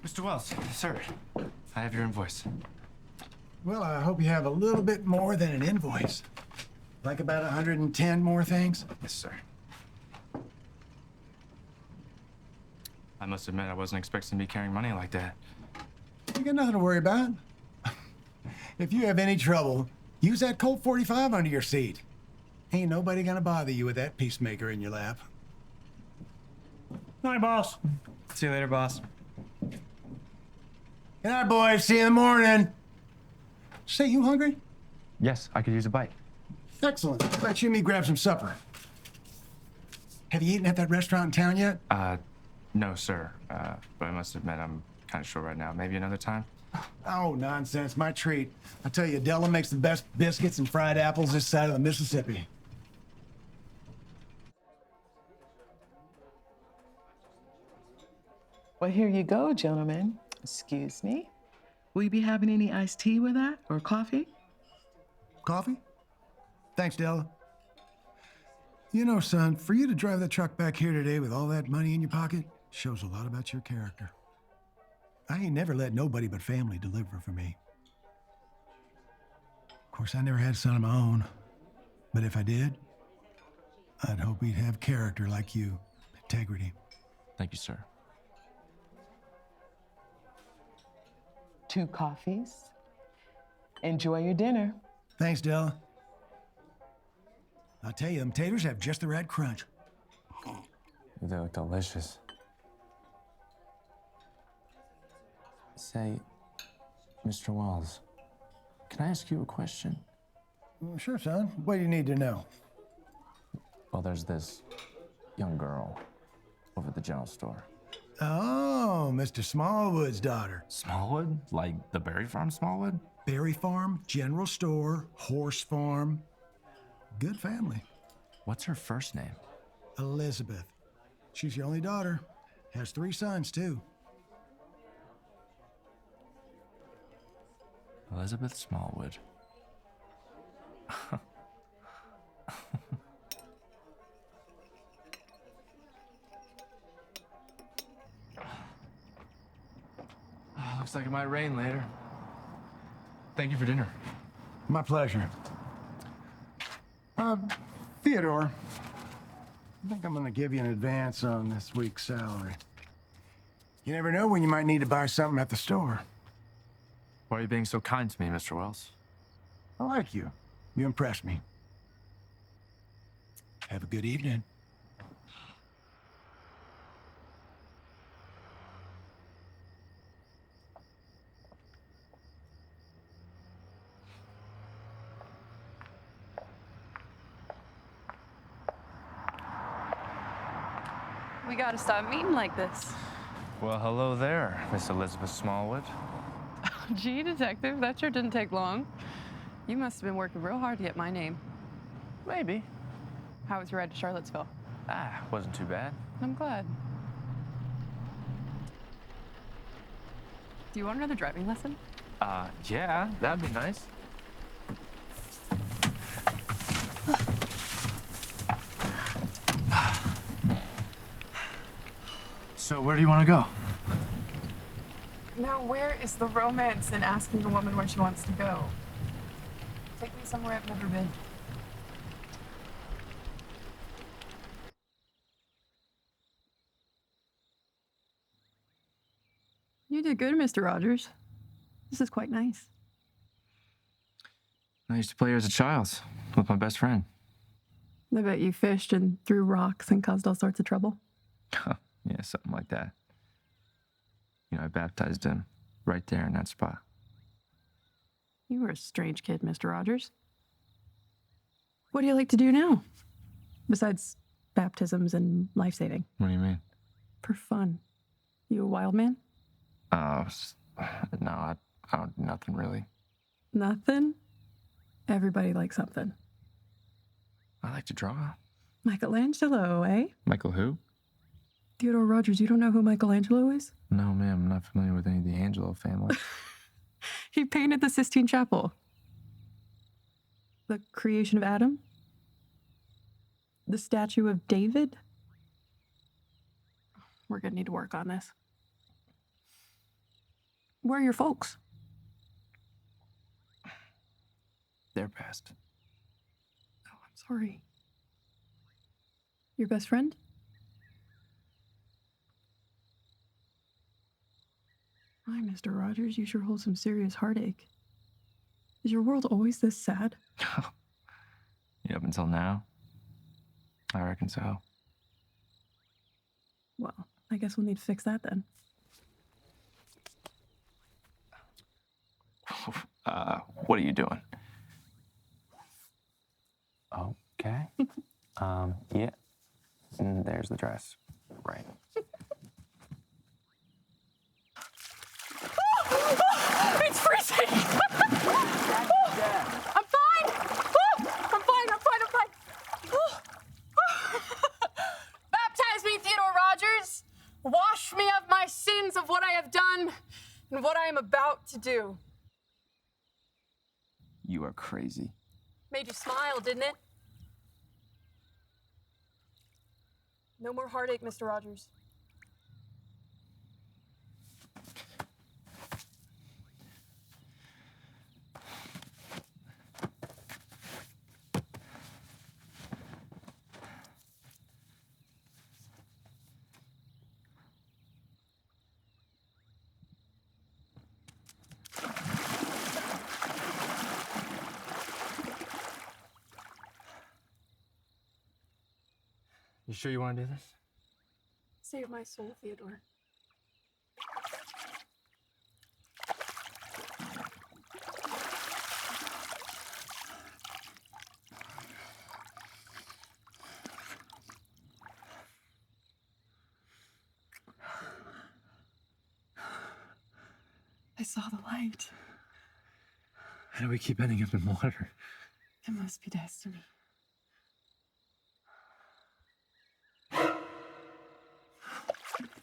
Speaker 13: Mr. Wells, sir, I have your invoice.
Speaker 18: Well, I hope you have a little bit more than an invoice. Like about 110 more things?
Speaker 13: Yes, sir. I must admit, I wasn't expecting to be carrying money like that.
Speaker 18: You got nothing to worry about. If you have any trouble, use that Colt 45 under your seat. Ain't nobody gonna bother you with that peacemaker in your lap. Night, boss.
Speaker 13: See you later, boss.
Speaker 18: Good night, boys. See you in the morning. Say, you hungry?
Speaker 8: Yes, I could use a bite.
Speaker 18: Excellent. Let you and me grab some supper. Have you eaten at that restaurant in town yet?
Speaker 13: No, sir. But I must admit, I'm kind of short right now. Maybe another time?
Speaker 18: Oh, nonsense. My treat. I tell you, Della makes the best biscuits and fried apples this side of the Mississippi.
Speaker 9: Well, here you go, gentlemen. Excuse me. Will you be having any iced tea with that or coffee?
Speaker 18: Coffee? Thanks, Della. You know, son, for you to drive that truck back here today with all that money in your pocket shows a lot about your character. I ain't never let nobody but family deliver for me. Of course, I never had a son of my own, but if I did, I'd hope he'd have character like you, integrity.
Speaker 1: Thank you, sir.
Speaker 9: 2 coffees. Enjoy your dinner.
Speaker 18: Thanks, Della. I'll tell you, them taters have just the right crunch.
Speaker 8: They look delicious. Say, Mr. Wells, can I ask you a question?
Speaker 18: Sure, son. What do you need to know?
Speaker 8: Well, there's this young girl over at the general store.
Speaker 18: Oh, Mr. Smallwood's daughter.
Speaker 1: Smallwood? Like the Berry Farm Smallwood?
Speaker 18: Berry Farm, general store, horse farm. Good family.
Speaker 1: What's her first name?
Speaker 18: Elizabeth. She's your only daughter. Has 3 sons, too.
Speaker 1: Elizabeth Smallwood.
Speaker 13: Looks like it might rain later. Thank you for dinner.
Speaker 18: My pleasure. Theodore, I think I'm gonna give you an advance on this week's salary. You never know when you might need to buy something at the store.
Speaker 13: Why are you being so kind to me, Mr. Wells?
Speaker 18: I like you. You impress me. Have a good evening.
Speaker 11: We gotta stop meeting like this.
Speaker 8: Well, hello there, Miss Elizabeth Smallwood.
Speaker 11: Gee, detective, that sure didn't take long. You must have been working real hard to get my name.
Speaker 8: Maybe.
Speaker 11: How was your ride to Charlottesville?
Speaker 8: Wasn't too bad.
Speaker 11: I'm glad. Do you want another driving lesson?
Speaker 8: Yeah, that'd be nice.
Speaker 13: So where do you want to go?
Speaker 11: Now, where is the romance in asking a woman where she wants to go? Take me somewhere I've never been. You did good, Mr. Rogers. This is quite nice.
Speaker 1: I used to play here as a child with my best friend.
Speaker 11: I bet you fished and threw rocks and caused all sorts of trouble.
Speaker 1: Yeah, something like that. You know, I baptized him right there in that spot.
Speaker 11: You were a strange kid, Mr. Rogers. What do you like to do now? Besides baptisms and life-saving?
Speaker 1: What do you mean?
Speaker 11: For fun. You a wild man?
Speaker 1: No, I don't do nothing really.
Speaker 11: Nothing? Everybody likes something.
Speaker 1: I like to draw.
Speaker 11: Michelangelo, eh?
Speaker 1: Michael who?
Speaker 11: Theodore Rogers, you don't know who Michelangelo is?
Speaker 1: No, ma'am, I'm not familiar with any of the Angelo family.
Speaker 11: He painted the Sistine Chapel. The creation of Adam? The statue of David? We're gonna need to work on this. Where are your folks?
Speaker 1: They're passed.
Speaker 11: Oh, I'm sorry. Your best friend? Hi, Mr. Rogers. You sure hold some serious heartache. Is your world always this sad?
Speaker 1: Yeah, up until now. I reckon so.
Speaker 11: Well, I guess we'll need to fix that then.
Speaker 1: What are you doing?
Speaker 8: Okay. Yeah. And there's the dress. Right.
Speaker 11: It's freezing! I'm fine! I'm fine. Baptize me, Theodore Rogers! Wash me of my sins of what I have done and what I am about to do.
Speaker 1: You are crazy.
Speaker 11: Made you smile, didn't it? No more heartache, Mr. Rogers.
Speaker 13: You sure you want to do this?
Speaker 11: Save my soul, Theodore. I saw the light.
Speaker 13: How do we keep ending up in water?
Speaker 11: It must be destiny.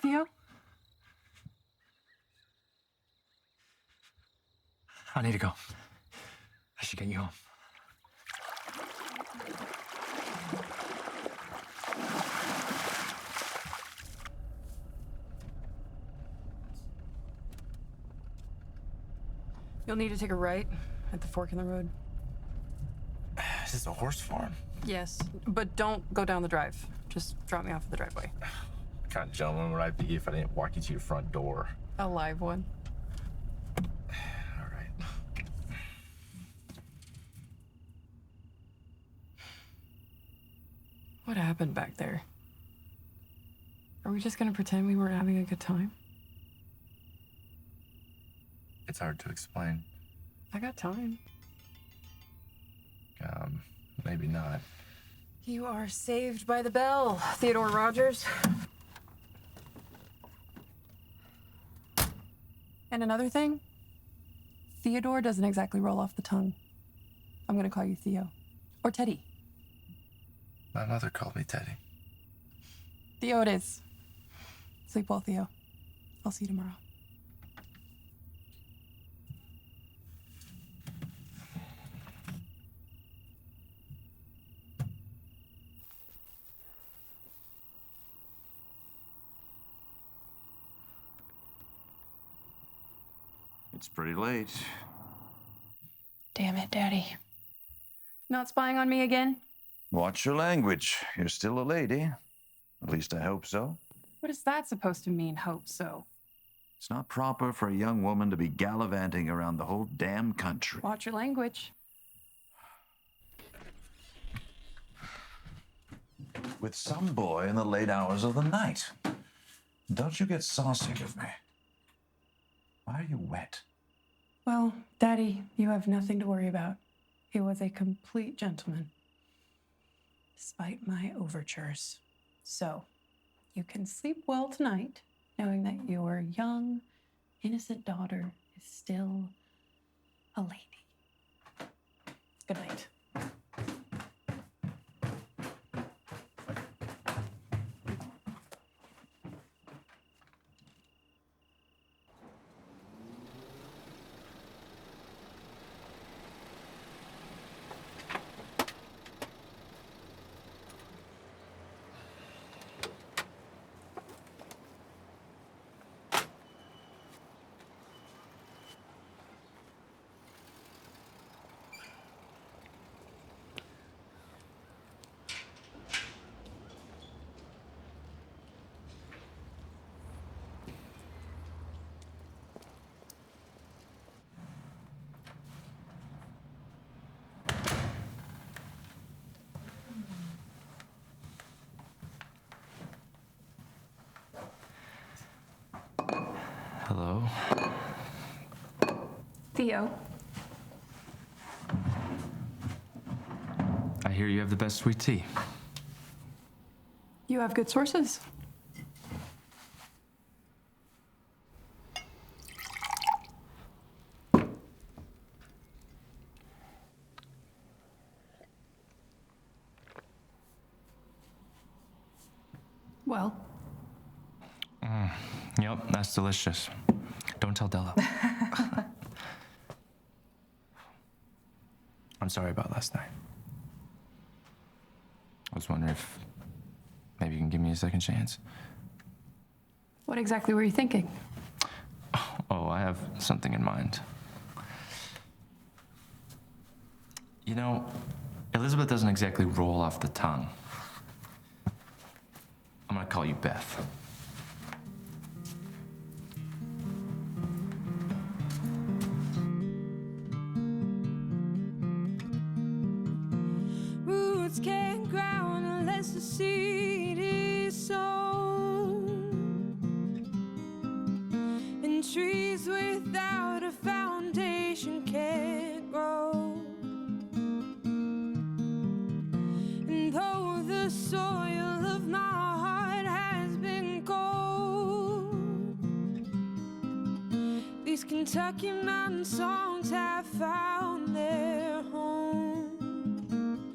Speaker 11: Theo?
Speaker 13: I need to go. I should get you home.
Speaker 11: You'll need to take a right at the fork in the road.
Speaker 1: Is this a horse farm?
Speaker 11: Yes, but don't go down the drive. Just drop me off at the driveway.
Speaker 1: What kind of gentleman would I be if I didn't walk you to your front door?
Speaker 11: A live one.
Speaker 1: All right.
Speaker 11: What happened back there? Are we just gonna pretend we weren't having a good time?
Speaker 1: It's hard to explain.
Speaker 11: I got time.
Speaker 1: Maybe not.
Speaker 11: You are saved by the bell, Theodore Rogers. And another thing, Theodore doesn't exactly roll off the tongue. I'm gonna call you Theo. Or Teddy.
Speaker 1: My mother called me Teddy.
Speaker 11: Theo it is. Sleep well, Theo. I'll see you tomorrow.
Speaker 22: It's pretty late.
Speaker 11: Damn it, Daddy. Not spying on me again?
Speaker 22: Watch your language. You're still a lady. At least I hope so.
Speaker 11: What is that supposed to mean, hope so?
Speaker 22: It's not proper for a young woman to be gallivanting around the whole damn country.
Speaker 11: Watch your language.
Speaker 22: With some boy in the late hours of the night. Don't you get saucy with me. Why are you wet?
Speaker 11: Well, Daddy, you have nothing to worry about. He was a complete gentleman, despite my overtures. So, you can sleep well tonight, knowing that your young, innocent daughter is still a lady. Good night.
Speaker 1: Hello?
Speaker 11: Theo.
Speaker 1: I hear you have the best sweet tea.
Speaker 11: You have good sources. Well,
Speaker 1: Yep, that's delicious. Don't tell Della. I'm sorry about last night. I was wondering if maybe you can give me a second chance.
Speaker 11: what exactly were you thinking?
Speaker 1: Oh, I have something in mind. You know, Elizabeth doesn't exactly roll off the tongue. I'm gonna call you Beth.
Speaker 6: Roots can't ground unless the seed is sown. And trees without a foundation can't grow. And though the soil of my heart has been cold, these Kentucky mountain songs have found their home.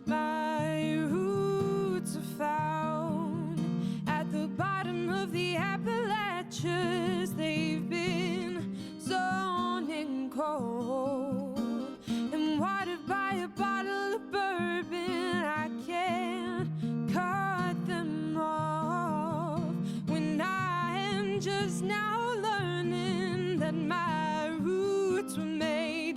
Speaker 6: My roots are found at the bottom of the Appalachians. They've been sown in cold and watered by a bottle of bourbon. I can't cut them off when I am just now learning that my roots were made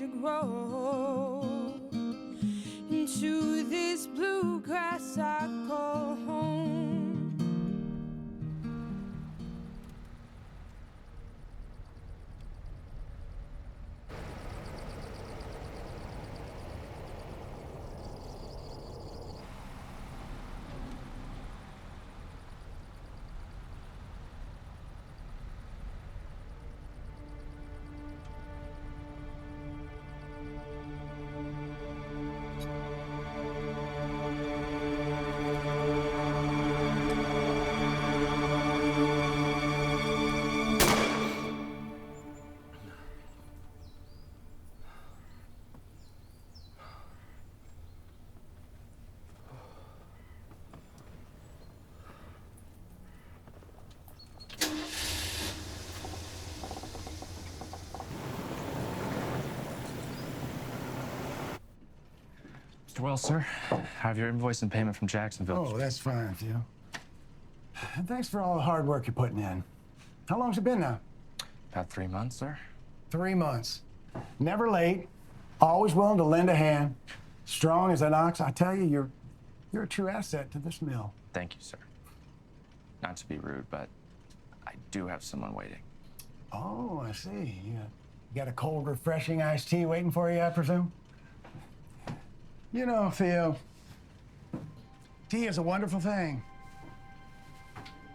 Speaker 8: Mr. Wells, sir, have your invoice and payment from Jacksonville.
Speaker 18: Oh, that's fine, Theo. And thanks for all the hard work you're putting in. How long's it been now?
Speaker 8: About 3 months, sir.
Speaker 18: 3 months. Never late, always willing to lend a hand, strong as an ox. I tell you, you're a true asset to this mill.
Speaker 8: Thank you, sir. Not to be rude, but I do have someone waiting.
Speaker 18: Oh, I see. You got a cold, refreshing iced tea waiting for you, I presume? You know, Theo, tea is a wonderful thing.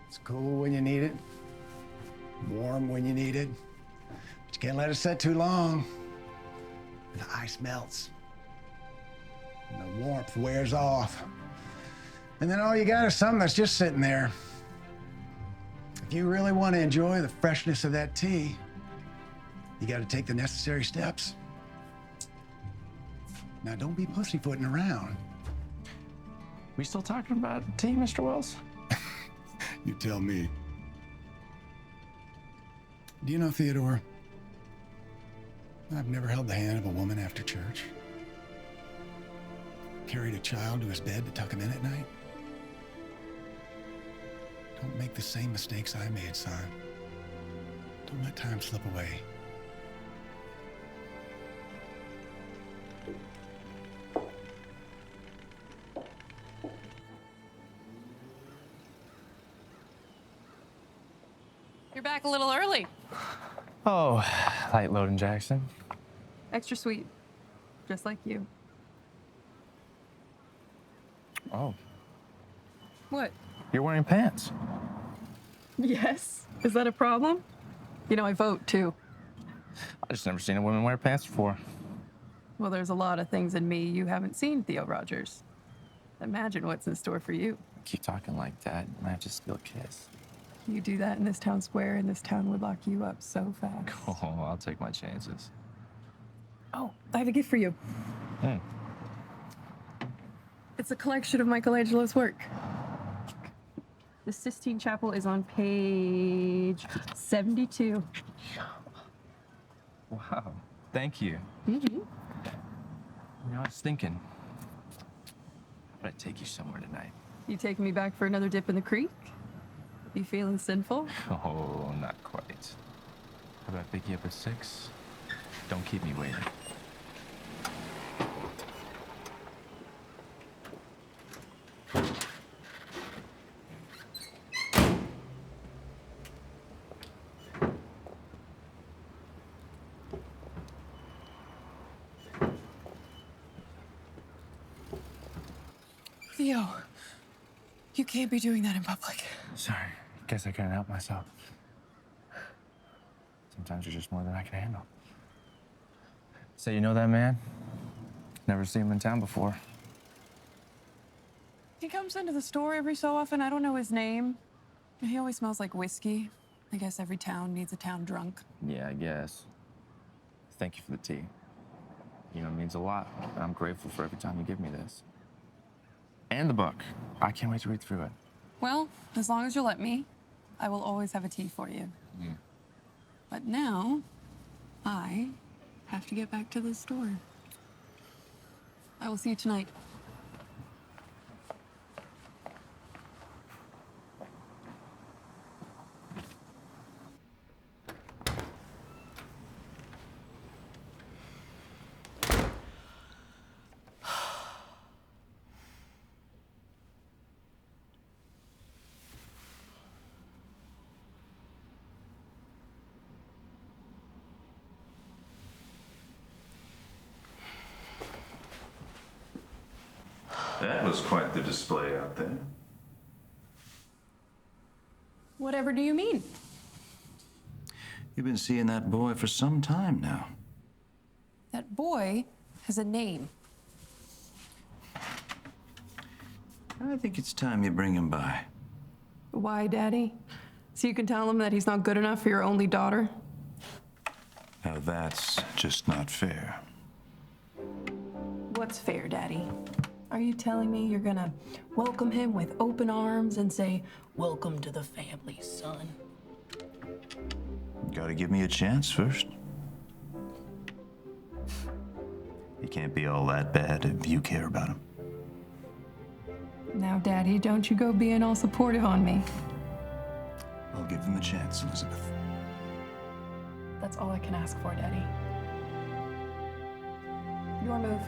Speaker 18: It's cool when you need it, warm when you need it, but you can't let it set too long. The ice melts, and the warmth wears off. And then all you got is something that's just sitting there. If you really want to enjoy the freshness of that tea, you got to take the necessary steps. Now, don't be pussyfooting around.
Speaker 8: We still talking about tea, Mr. Wells?
Speaker 18: You tell me. Do you know, Theodore, I've never held the hand of a woman after church. Carried a child to his bed to tuck him in at night. Don't make the same mistakes I made, son. Don't let time slip away.
Speaker 11: You're back a little early.
Speaker 8: Oh, light loading, Jackson.
Speaker 11: Extra sweet. Just like you.
Speaker 8: Oh,
Speaker 11: What?
Speaker 8: you're wearing pants.
Speaker 11: Yes. Is that a problem? You know, I vote too.
Speaker 8: I just never seen a woman wear pants before.
Speaker 11: Well, there's a lot of things in me you haven't seen, Theo Rogers. Imagine what's in store for you.
Speaker 8: Keep talking like that, you might have to steal a kiss.
Speaker 11: You do that in this town square, and this town would lock you up so fast.
Speaker 8: Oh, I'll take my chances.
Speaker 11: Oh, I have a gift for you.
Speaker 8: Hmm.
Speaker 11: It's a collection of Michelangelo's work. The Sistine Chapel is on page 72.
Speaker 8: Wow, thank you.
Speaker 11: Mm-hmm.
Speaker 8: You know, I was thinking, I'm gonna take you somewhere tonight.
Speaker 11: You taking me back for another dip in the creek? You feeling sinful?
Speaker 8: Oh, not quite. How about I pick you up at 6? Don't keep me waiting.
Speaker 11: Theo, you can't be doing that in public.
Speaker 8: Sorry, guess I couldn't help myself. Sometimes you're just more than I can handle. Say, you know that man? Never seen him in town before.
Speaker 11: He comes into the store every so often. I don't know his name. He always smells like whiskey. I guess every town needs a town drunk.
Speaker 8: Yeah, I guess. Thank you for the tea. You know, it means a lot. I'm grateful for every time you give me this. And the book. I can't wait to read through it.
Speaker 11: Well, as long as you let me, I will always have a tea for you.
Speaker 8: Mm.
Speaker 11: But now, I have to get back to the store. I will see you tonight.
Speaker 22: That was quite the display out there.
Speaker 11: Whatever do you mean?
Speaker 22: You've been seeing that boy for some time now.
Speaker 11: That boy has a name.
Speaker 22: I think it's time you bring him by.
Speaker 11: Why, Daddy? So you can tell him that he's not good enough for your only daughter?
Speaker 22: Now that's just not fair.
Speaker 11: What's fair, Daddy? Are you telling me you're gonna welcome him with open arms and say, "Welcome to the family, son"?
Speaker 22: Gotta give me a chance first. He can't be all that bad if you care about him.
Speaker 11: Now, Daddy, don't you go being all supportive on me.
Speaker 22: I'll give him a chance, Elizabeth.
Speaker 11: That's all I can ask for, Daddy. Your move.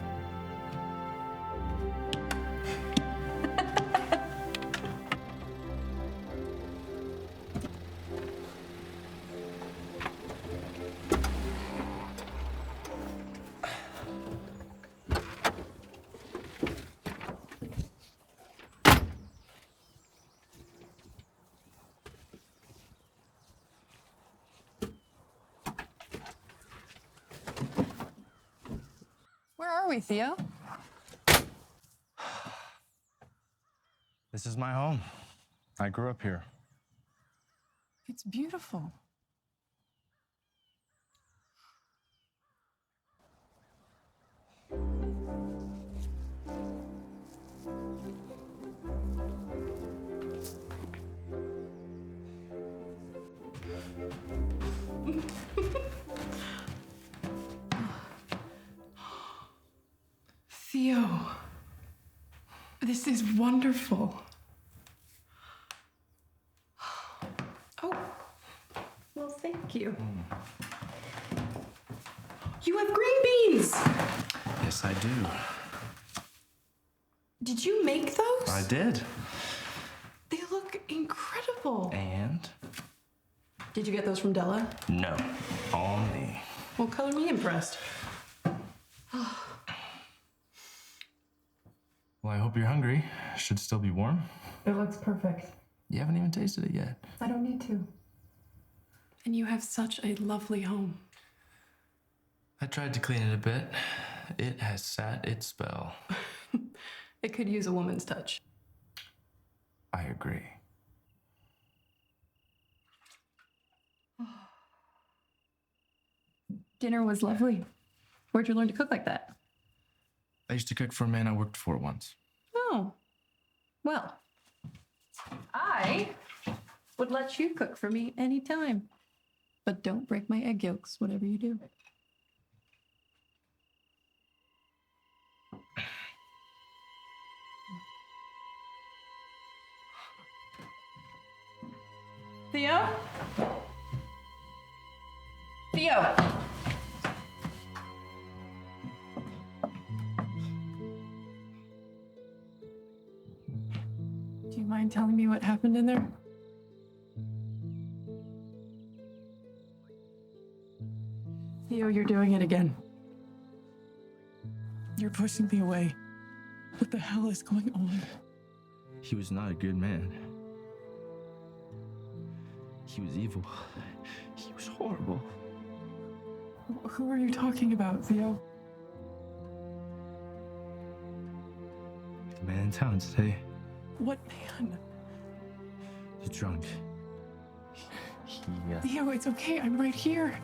Speaker 11: Where are we, Theo?
Speaker 1: This is my home. I grew up here.
Speaker 11: It's beautiful.
Speaker 2: Theo, this is wonderful. Oh, well, thank you. You have green beans!
Speaker 1: Yes, I do.
Speaker 2: Did you make those?
Speaker 1: I did.
Speaker 2: They look incredible.
Speaker 1: And?
Speaker 2: Did you get those from Della?
Speaker 1: No, all me.
Speaker 2: Well, color me impressed.
Speaker 1: Well, I hope you're hungry. Should still be warm.
Speaker 2: It looks perfect.
Speaker 1: You haven't even tasted it yet.
Speaker 2: I don't need to. And you have such a lovely home.
Speaker 1: I tried to clean it a bit. It has sat its spell.
Speaker 2: It could use a woman's touch.
Speaker 1: I agree.
Speaker 11: Dinner was lovely. Where'd you learn to cook like that?
Speaker 1: I used to cook for a man I worked for once.
Speaker 11: Oh, well, I would let you cook for me anytime. But don't break my egg yolks, whatever you do. Theo? Theo! Do you mind telling me what happened in there? Theo, you're doing it again.
Speaker 2: You're pushing me away. What the hell is going on?
Speaker 1: He was not a good man. He was evil. He was horrible.
Speaker 2: Who are you talking about, Theo?
Speaker 1: The man in town today.
Speaker 2: What man?
Speaker 1: He's drunk. He
Speaker 2: Theo, it's okay. I'm right here.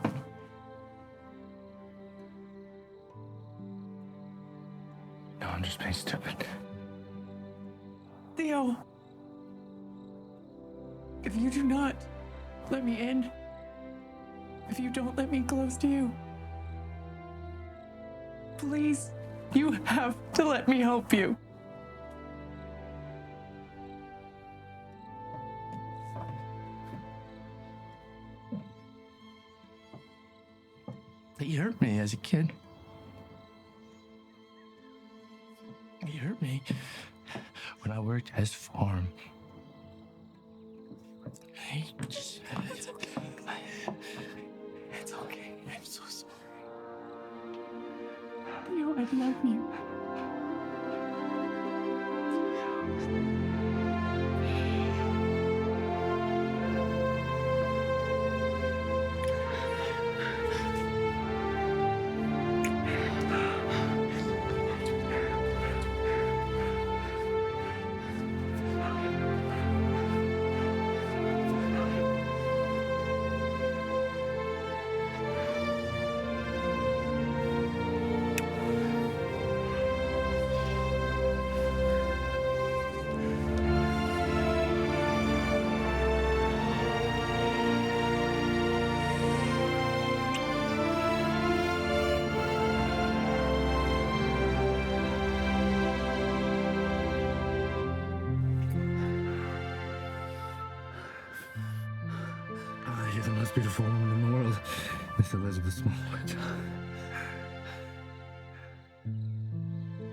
Speaker 1: No, I'm just being stupid.
Speaker 2: Theo. If you do not let me in, if you don't let me close to you, please, you have to let me help you.
Speaker 1: He hurt me as a kid. He hurt me when I worked at his farm. He just...
Speaker 2: It's okay. It's okay. I'm so sorry. Theo, I love you.
Speaker 15: you're the most beautiful woman in the world, Miss Elizabeth Smallwood.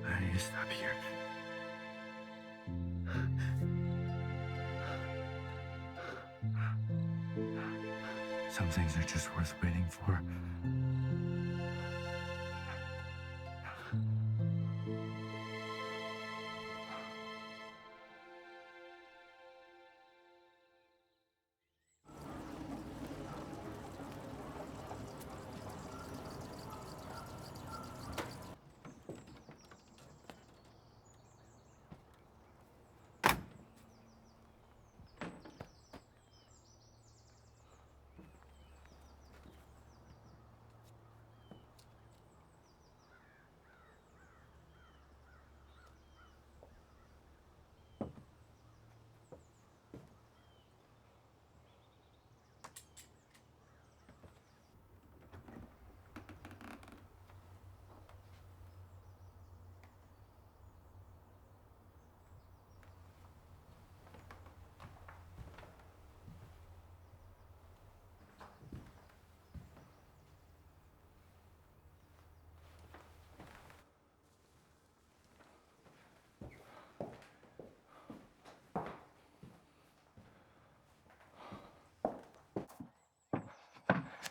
Speaker 15: I need to stop here. Some things are just worth waiting for.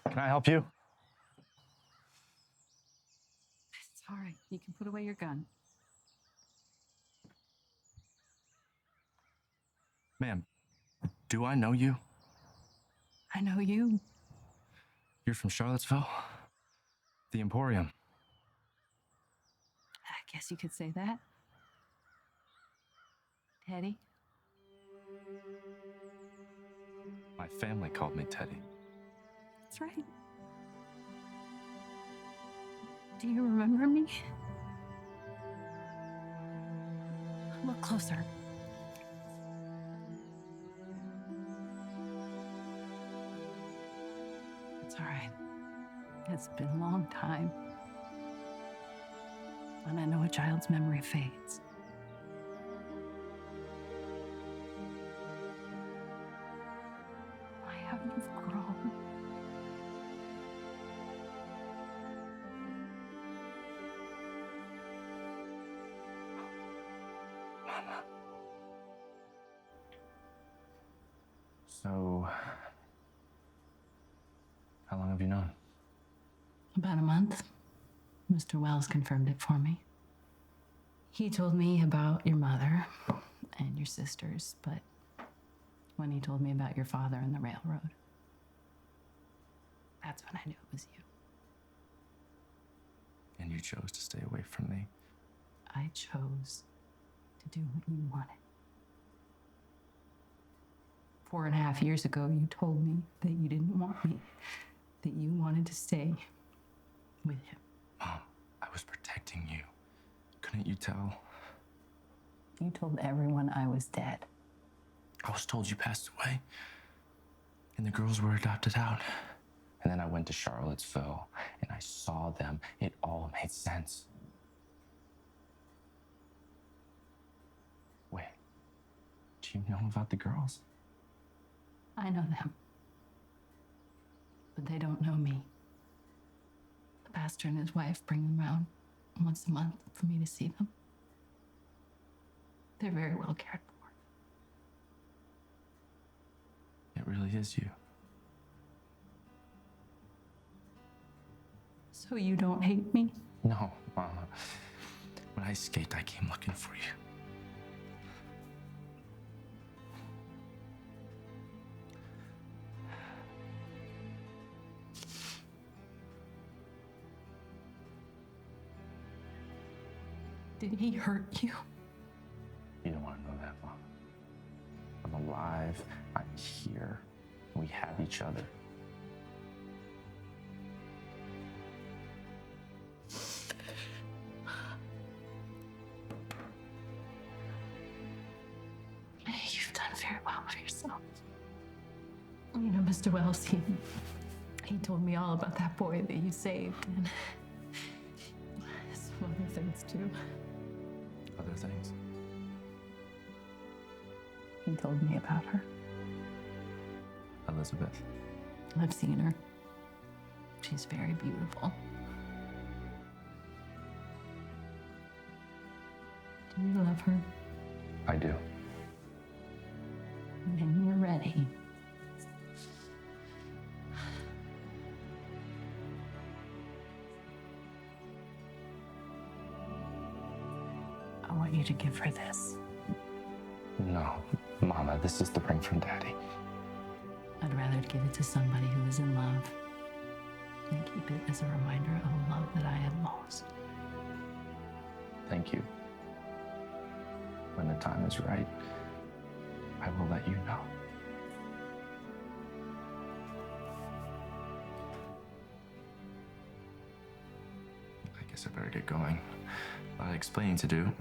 Speaker 8: Can I help you?
Speaker 5: It's all right. You can put away your gun.
Speaker 1: Ma'am, do I know you?
Speaker 5: I know you.
Speaker 1: You're from Charlottesville? The Emporium.
Speaker 5: I guess you could say that. Teddy?
Speaker 1: My family called me Teddy.
Speaker 5: That's right. Do you remember me? Look closer. It's all right. It's been a long time. And I know a child's memory fades. I haven't grown.
Speaker 1: Mama. So, how long have you known?
Speaker 5: About a month. Mr. Wells confirmed it for me. He told me about your mother and your sisters, but when he told me about your father and the railroad, that's when I knew it was you.
Speaker 1: And you chose to stay away from me.
Speaker 5: I chose to do what you wanted. 4.5 years ago, you told me that you didn't want me, that you wanted to stay with him.
Speaker 1: Mom, I was protecting you. Couldn't you tell?
Speaker 5: You told everyone I was dead.
Speaker 1: I was told you passed away. And the girls were adopted out. And then I went to Charlottesville and I saw them. It all made sense. Wait, do you know about the girls?
Speaker 5: I know them. But they don't know me. The pastor and his wife bring them around once a month for me to see them. They're very well cared for.
Speaker 1: It really is you.
Speaker 5: So you don't hate me?
Speaker 1: No, Mama. When I escaped, I came looking for you.
Speaker 5: Did he hurt you?
Speaker 1: You don't want to know that, Mom. I'm alive. I'm here. We have each other.
Speaker 5: You've done very well for yourself. You know, Mr. Wells, he told me all about that boy that you saved and some other things too.
Speaker 1: Other things?
Speaker 5: He told me about her.
Speaker 1: Elizabeth.
Speaker 5: I've seen her. She's very beautiful. Do you love her?
Speaker 1: I do.
Speaker 5: When you're ready. I want you to give her this.
Speaker 1: No, Mama, this is the ring from Daddy.
Speaker 5: I'd rather give it to somebody who is in love than keep it as a reminder of a love that I had lost.
Speaker 1: Thank you. When the time is right, I will let you know. I guess I better get going. A lot of explaining to do.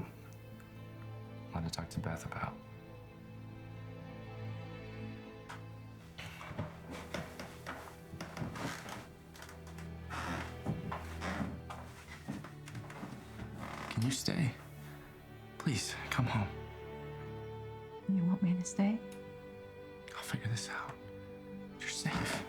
Speaker 1: A lot to talk to Beth about. Can you stay? Please, come home.
Speaker 5: You want me to stay?
Speaker 1: I'll figure this out. You're safe.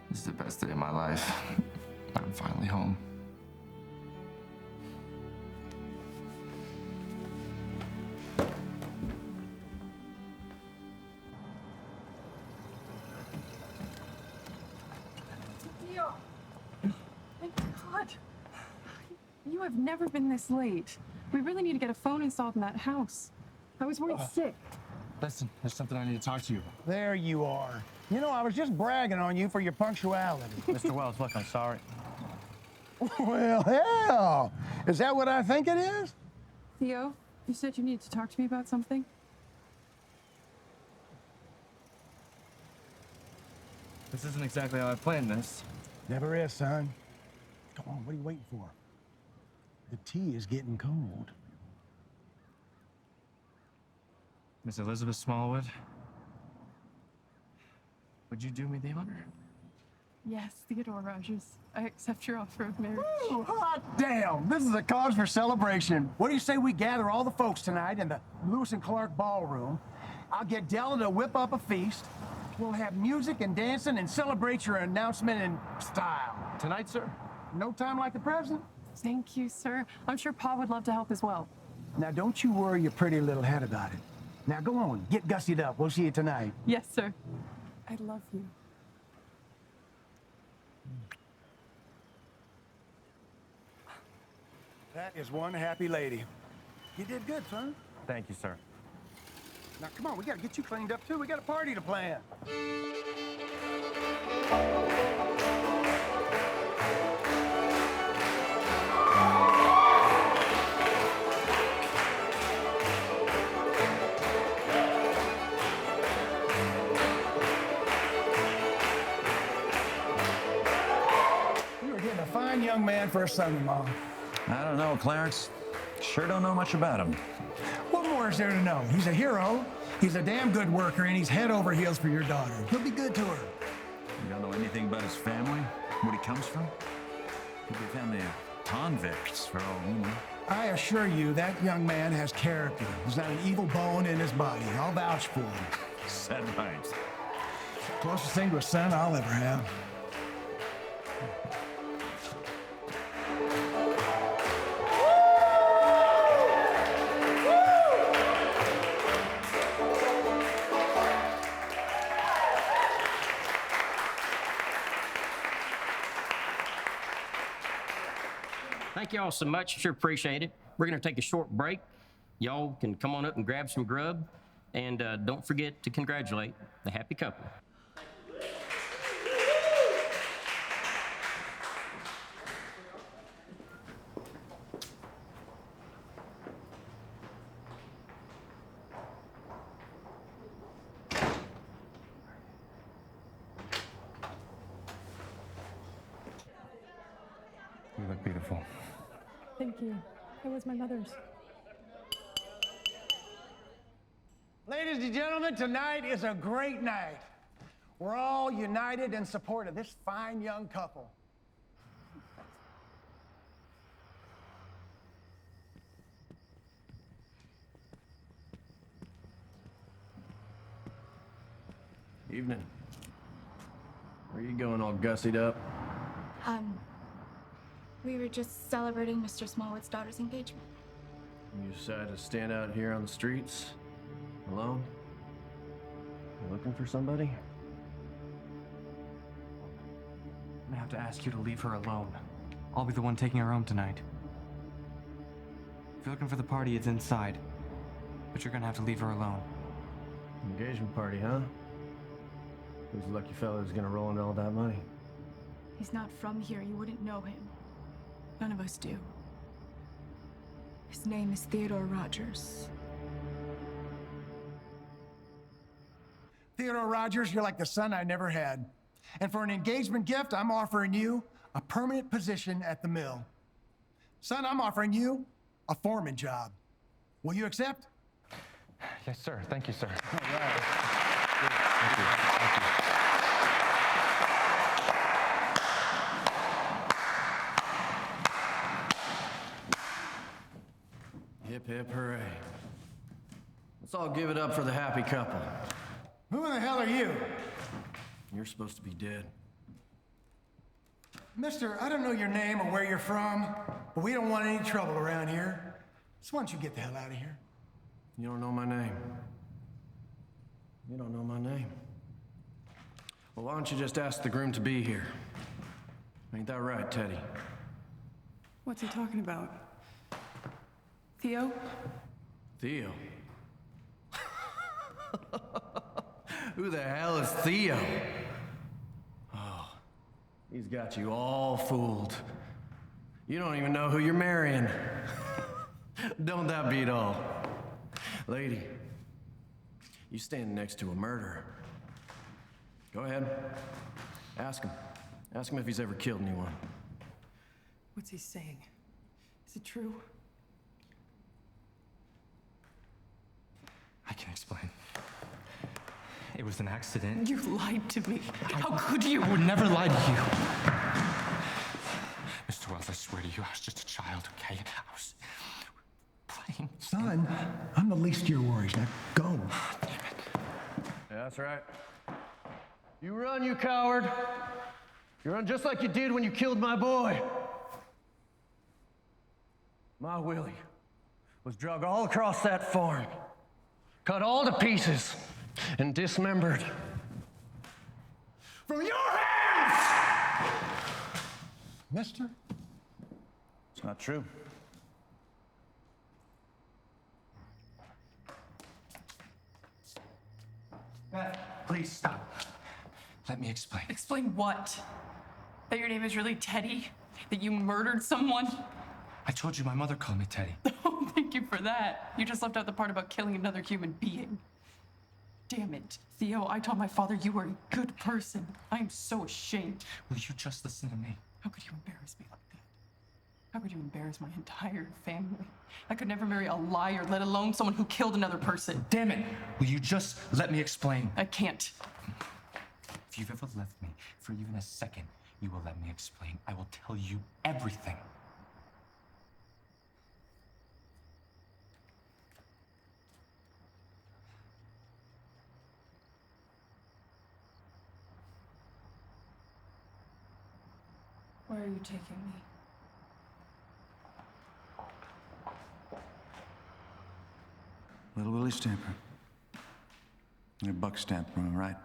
Speaker 1: This is the best day of my life. I'm finally home.
Speaker 2: Theo! Thank God. You have never been this late. We really need to get a phone installed in that house. I was worried sick.
Speaker 13: Listen, there's something I need to talk to you about.
Speaker 18: There you are. You know, I was just bragging on you for your punctuality.
Speaker 13: Mr. Wells, look, I'm sorry.
Speaker 18: Well, hell, is that what I think it is?
Speaker 2: Theo, you said you needed to talk to me about something?
Speaker 13: This isn't exactly how I planned this.
Speaker 18: Never is, son. Come on, what are you waiting for? The tea is getting cold.
Speaker 13: Miss Elizabeth Smallwood, would you do me the honor?
Speaker 2: Yes, Theodore Rogers. I accept your offer of marriage.
Speaker 18: Ooh, hot damn! This is a cause for celebration. What do you say we gather all the folks tonight in the Lewis and Clark ballroom? I'll get Della to whip up a feast. We'll have music and dancing and celebrate your announcement in style.
Speaker 13: Tonight, sir?
Speaker 18: No time like the present.
Speaker 2: Thank you, sir. I'm sure Pa would love to help as well.
Speaker 18: Now, don't you worry your pretty little head about it. Now, go on, get gussied up. We'll see you tonight.
Speaker 2: Yes, sir. I love you.
Speaker 18: That is one happy lady. You did good, son.
Speaker 13: Thank you, sir.
Speaker 18: Now, come on, we gotta get you cleaned up, too. We got a party to plan. You were getting a fine young man for a son-in-law.
Speaker 22: I don't know, Clarence. Sure don't know much about him.
Speaker 18: What more is there to know? He's a hero, he's a damn good worker, and he's head over heels for your daughter. He'll be good to her.
Speaker 22: You don't know anything about his family? Where he comes from? Could be a family of convicts, for all we know.
Speaker 18: I assure you, that young man has character. There's not an evil bone in his body. I'll vouch for him.
Speaker 22: Said right.
Speaker 18: Closest thing to a son I'll ever have.
Speaker 10: Thank y'all so much. Sure appreciate it. We're going to take a short break. Y'all can come on up and grab some grub. And don't forget to congratulate the happy couple.
Speaker 15: You look beautiful.
Speaker 2: Thank you. It was my mother's.
Speaker 18: Ladies and gentlemen, tonight is a great night. We're all united in support of this fine young couple.
Speaker 4: Evening. Where are you going all gussied up?
Speaker 21: We were just celebrating Mr. Smallwood's daughter's engagement.
Speaker 4: You decided to stand out here on the streets? Alone? You looking for somebody?
Speaker 13: I'm gonna have to ask you to leave her alone. I'll be the one taking her home tonight. If you're looking for the party, it's inside. But you're gonna have to leave her alone.
Speaker 4: Engagement party, huh? Who's the lucky fellow who's gonna roll in all that money?
Speaker 2: He's not from here. You wouldn't know him. None of us do. His name is Theodore Rogers.
Speaker 18: Theodore Rogers, you're like the son I never had. And for an engagement gift, I'm offering you a permanent position at the mill. Son, I'm offering you a foreman job. Will you accept?
Speaker 13: Yes, sir. Thank you, sir.
Speaker 18: All right.
Speaker 4: Thank you. Hip, hip, hooray. Let's all give it up for the happy couple.
Speaker 18: Who the hell are you?
Speaker 4: You're supposed to be dead.
Speaker 18: Mister, I don't know your name or where you're from, but we don't want any trouble around here. So why don't you get the hell out of here?
Speaker 4: You don't know my name. You don't know my name. Well, why don't you just ask the groom to be here? Ain't that right, Teddy?
Speaker 2: What's he talking about? Theo?
Speaker 4: Theo? Who the hell is Theo? Oh, he's got you all fooled. You don't even know who you're marrying. Don't that beat all? Lady, you stand next to a murderer. Go ahead. Ask him. Ask him if he's ever killed anyone.
Speaker 2: What's he saying? Is it true?
Speaker 13: I can explain. It was an accident.
Speaker 2: You lied to me. How could you?
Speaker 13: I would never lie to you. Mr. Wells, I swear to you, I was just a child, okay? I was playing.
Speaker 18: Son, I'm the least of your worries. Now go.
Speaker 4: Yeah, that's right. You run, you coward. You run just like you did when you killed my boy. My Willie was drug all across that farm, cut all to pieces, and dismembered. From your hands!
Speaker 18: Mister?
Speaker 4: It's not true.
Speaker 13: Beth, please stop. Let me explain.
Speaker 2: Explain what? That your name is really Teddy? That you murdered someone?
Speaker 13: I told you my mother called me Teddy.
Speaker 2: Oh, thank you for that. You just left out the part about killing another human being. Damn it. Theo, I told my father you were a good person. I am so ashamed.
Speaker 13: Will you just listen to me?
Speaker 2: How could you embarrass me like that? How could you embarrass my entire family? I could never marry a liar, let alone someone who killed another person.
Speaker 13: Damn it! Will you just let me explain?
Speaker 2: I can't.
Speaker 13: If you've ever left me for even a second, you will let me explain. I will tell you everything.
Speaker 2: Where are you taking me?
Speaker 14: Little Willie Stamper. Your buck stamp, am I right?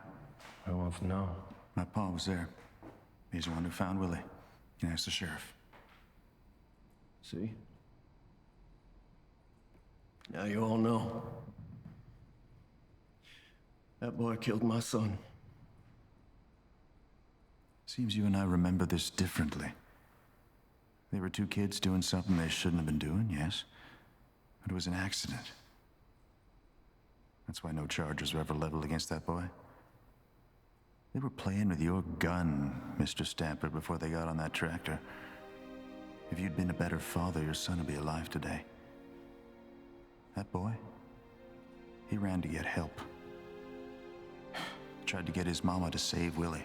Speaker 4: Who wants to know?
Speaker 14: My pa was there. He's the one who found Willie. You can ask the sheriff.
Speaker 4: See? Now you all know. That boy killed my son.
Speaker 14: Seems you and I remember this differently. They were two kids doing something they shouldn't have been doing, yes. But it was an accident. That's why no charges were ever leveled against that boy. They were playing with your gun, Mr. Stamper, before they got on that tractor. If you'd been a better father, your son would be alive today. That boy, he ran to get help. Tried to get his mama to save Willie.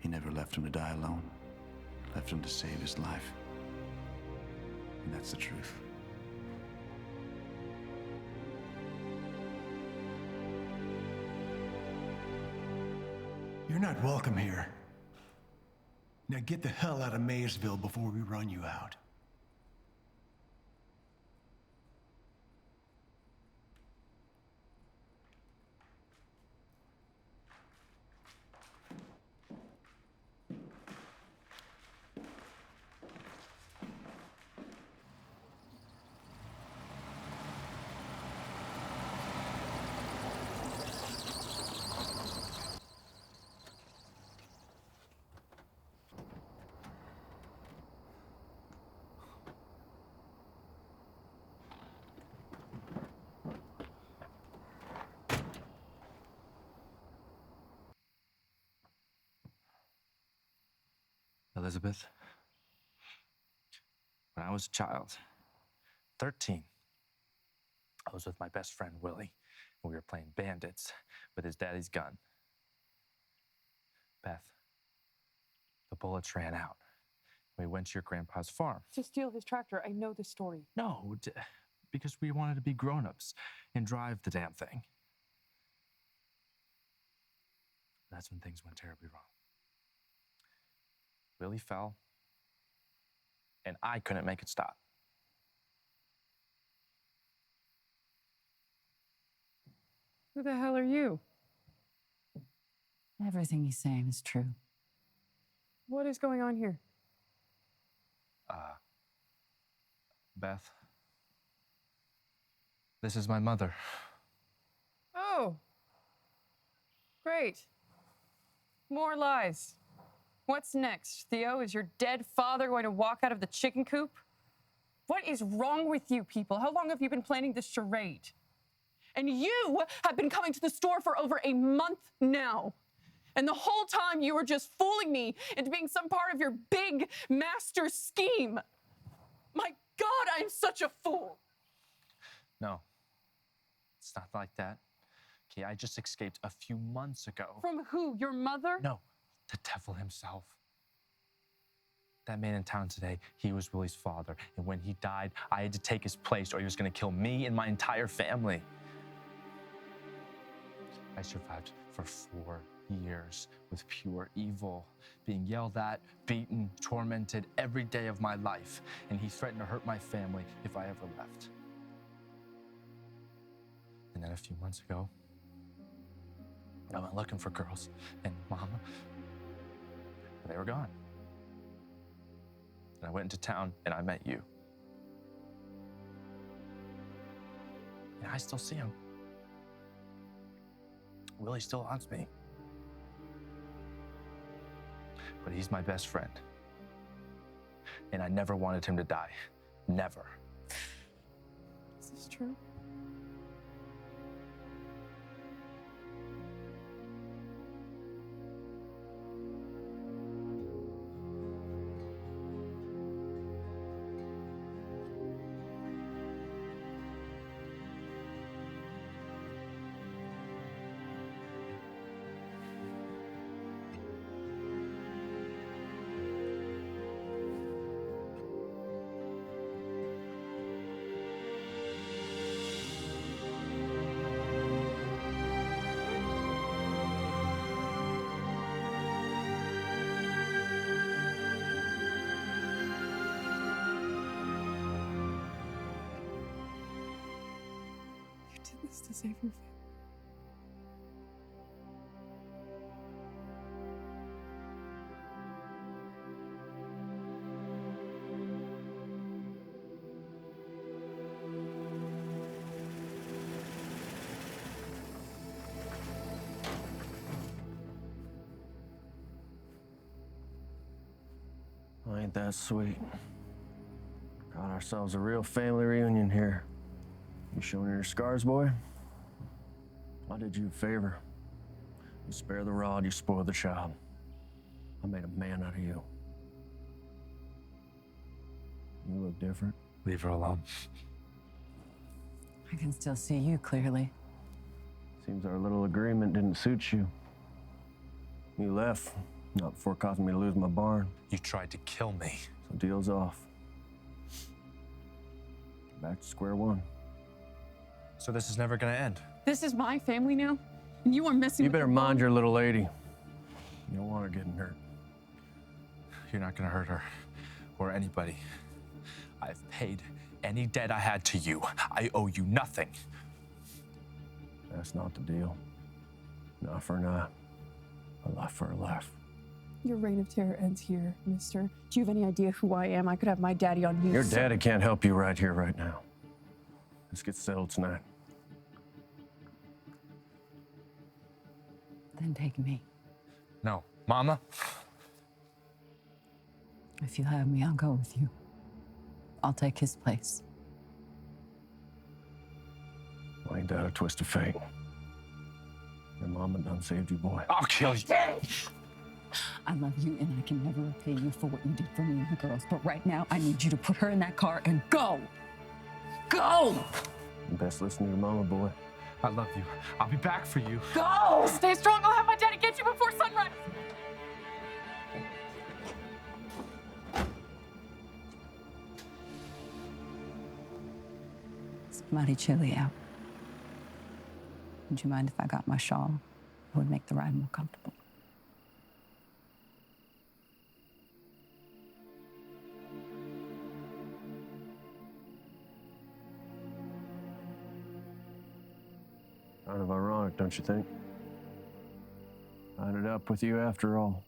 Speaker 14: He never left him to die alone. Left him to save his life. And that's the truth.
Speaker 18: You're not welcome here. Now get the hell out of Maysville before we run you out.
Speaker 1: Elizabeth, when I was a child, 13, I was with my best friend Willie, and we were playing bandits with his daddy's gun. Beth, the bullets ran out. We went to your grandpa's farm.
Speaker 2: To steal his tractor. I know the story.
Speaker 1: No, because we wanted to be grown-ups and drive the damn thing. That's when things went terribly wrong. Willie fell, and I couldn't make it stop.
Speaker 2: Who the hell are you?
Speaker 5: Everything he's saying is true.
Speaker 2: What is going on here?
Speaker 1: Beth, this is my mother.
Speaker 2: Oh. Great. More lies. What's next, Theo? Is your dead father going to walk out of the chicken coop? What is wrong with you people? How long have you been planning this charade? And you have been coming to the store for over a month now. And the whole time you were just fooling me into being some part of your big master scheme. My God, I'm such a fool.
Speaker 1: No, it's not like that. Okay, I just escaped a few months ago.
Speaker 2: From who? Your mother?
Speaker 1: No, the devil himself. That man in town today, he was Willie's father. And when he died, I had to take his place or he was gonna kill me and my entire family. I survived for 4 years with pure evil, being yelled at, beaten, tormented every day of my life. And he threatened to hurt my family if I ever left. And then a few months ago, I went looking for girls and Mama, but they were gone. And I went into town and I met you. And I still see him. Willie still haunts me. But he's my best friend. And I never wanted him to die. Never.
Speaker 2: Is this true? To save your family.
Speaker 4: Well, ain't that sweet? Got ourselves a real family reunion here. You showing your scars, boy? I did you a favor. You spare the rod, you spoil the child. I made a man out of you. You look different.
Speaker 1: Leave her alone.
Speaker 5: I can still see you clearly.
Speaker 4: Seems our little agreement didn't suit you. You left, not before causing me to lose my barn.
Speaker 1: You tried to kill me.
Speaker 4: So deal's off. Back to square one.
Speaker 1: So this is never gonna end.
Speaker 2: This is my family now, and you are messing
Speaker 4: You
Speaker 2: with
Speaker 4: better
Speaker 2: the
Speaker 4: mind your little lady. You don't want her getting hurt.
Speaker 1: You're not gonna hurt her or anybody. I've paid any debt I had to you. I owe you nothing.
Speaker 4: That's not the deal. An eye for an eye, a life for a life.
Speaker 2: Your reign of terror ends here, mister. Do you have any idea who I am? I could have my daddy on you.
Speaker 4: Your daddy can't help you right here, right now. This gets settled tonight.
Speaker 5: Then take me.
Speaker 1: No, Mama.
Speaker 5: If you have me, I'll go with you. I'll take his place.
Speaker 4: Well, ain't that a twist of fate? Your mama done saved you, boy.
Speaker 1: I'll kill you.
Speaker 5: I love you, and I can never repay you for what you did for me and the girls. But right now, I need you to put her in that car and go. Go!
Speaker 4: You best listen to your mama, boy.
Speaker 1: I love you. I'll be back for you.
Speaker 2: Go! Stay strong. I'll have my daddy get you before sunrise.
Speaker 5: It's mighty chilly out. Would you mind if I got my shawl? It would make the ride more comfortable.
Speaker 4: Kind of ironic, don't you think? I ended up with you after all.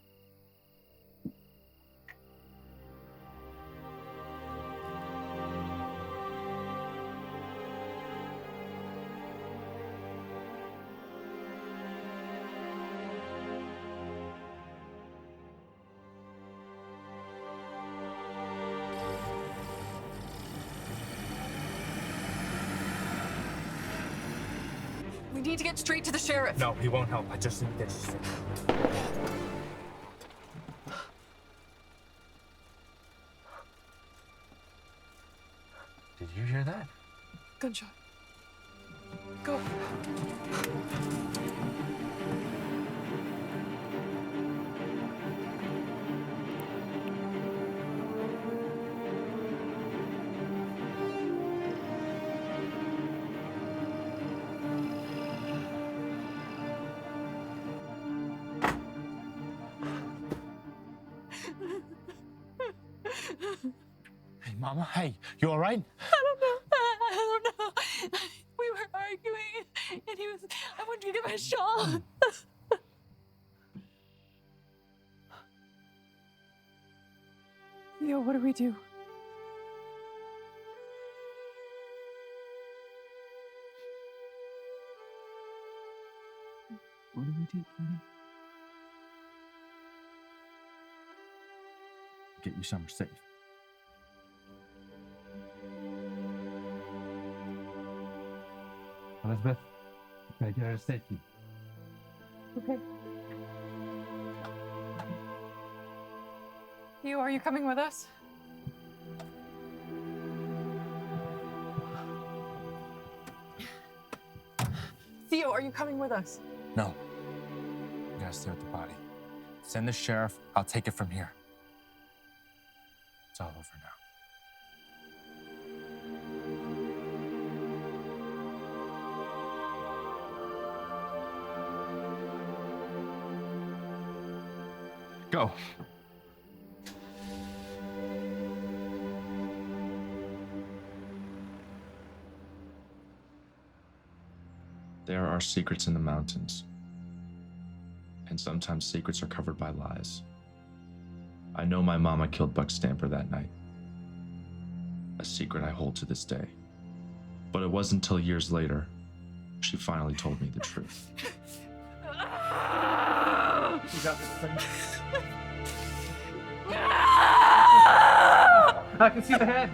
Speaker 2: We need to get straight to the sheriff.
Speaker 1: No, he won't help. I just need this. Did you hear that?
Speaker 2: Gunshot. Go.
Speaker 1: Hey, Mama. Hey, you all right?
Speaker 6: I don't know. We were arguing, and he was. I wanted to get my shawl.
Speaker 2: Theo, what do we do?
Speaker 1: What do we do, Kitty? Get you somewhere safe.
Speaker 17: Elizabeth, gotta get her to safety.
Speaker 2: Okay. Theo, are you coming with us? Theo, are you coming with us?
Speaker 1: No. You gotta stay with the body. Send the sheriff. I'll take it from here. It's all over now. Go. There are secrets in the mountains, and sometimes secrets are covered by lies. I know my mama killed Buck Stamper that night, a secret I hold to this day. But it wasn't until years later she finally told me the truth.
Speaker 17: You got this thing. I can see the head.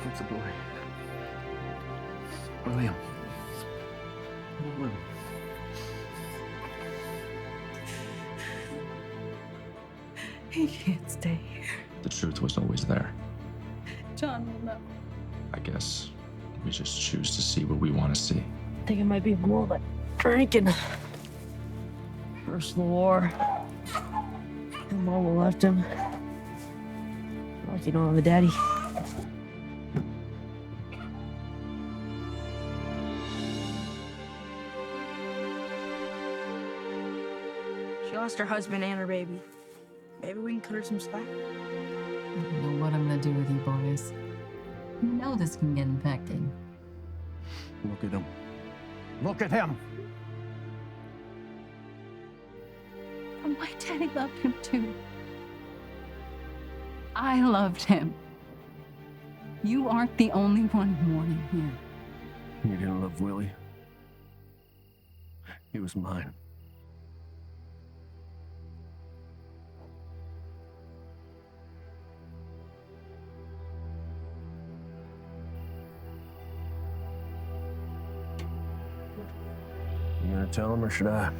Speaker 4: It's a boy. William. William.
Speaker 5: He can't stay here.
Speaker 1: The truth was always there.
Speaker 5: John will know.
Speaker 1: I guess we just choose to see what we want to see.
Speaker 3: I think it might be more like drinking. First of the war. And Mama left him. Like you don't have a daddy. She lost her husband and her baby. Maybe we can cut her some slack.
Speaker 5: I don't know what I'm gonna do with you boys. You know this can get infected.
Speaker 4: Look at him. Look at him!
Speaker 5: But my daddy loved him too. I loved him. You aren't the only one mourning here.
Speaker 4: You didn't love Willie. He was mine. You gonna tell him or should I?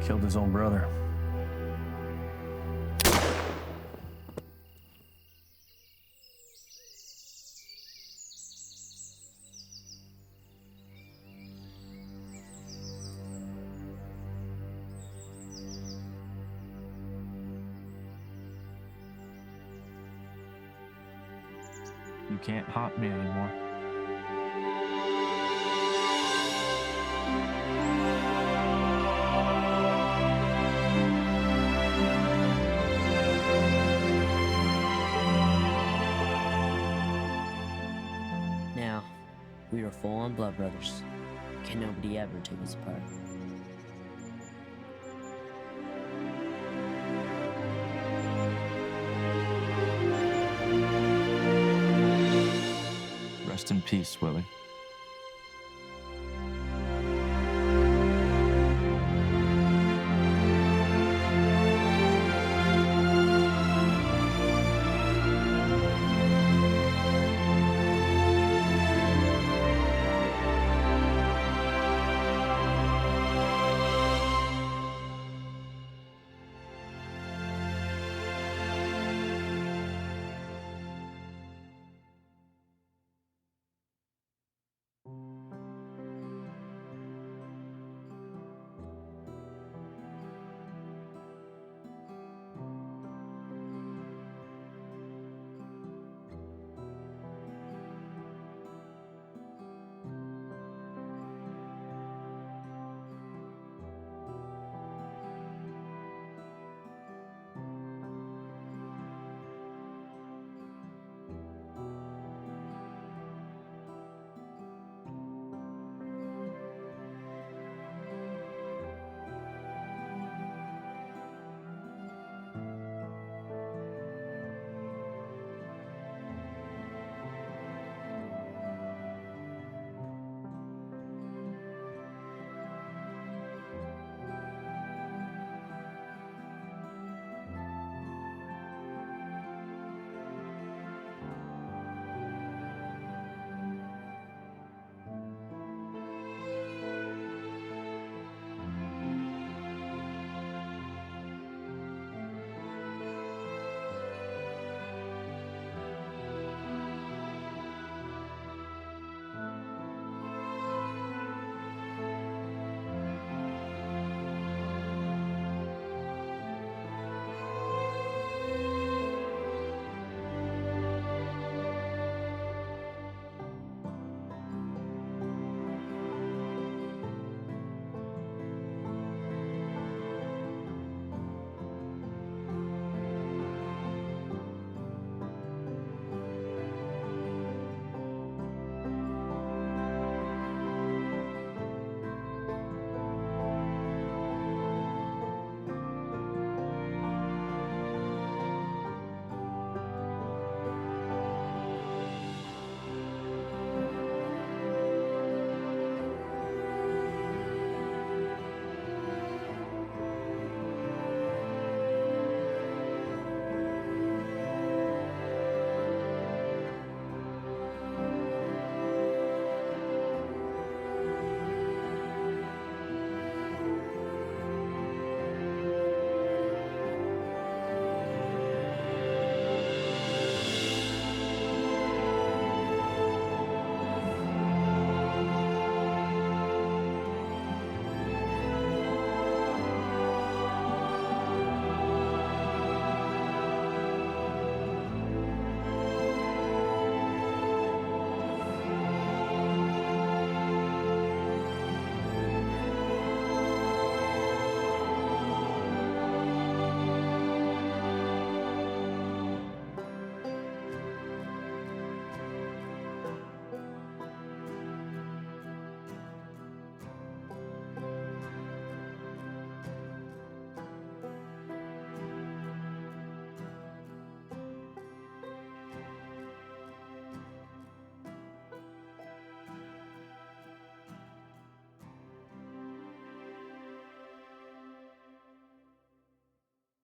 Speaker 4: Killed his own brother.
Speaker 8: You can't haunt me anymore.
Speaker 3: Now, we are full-on blood brothers. Can nobody ever take us apart?
Speaker 1: Rest in peace, Willie.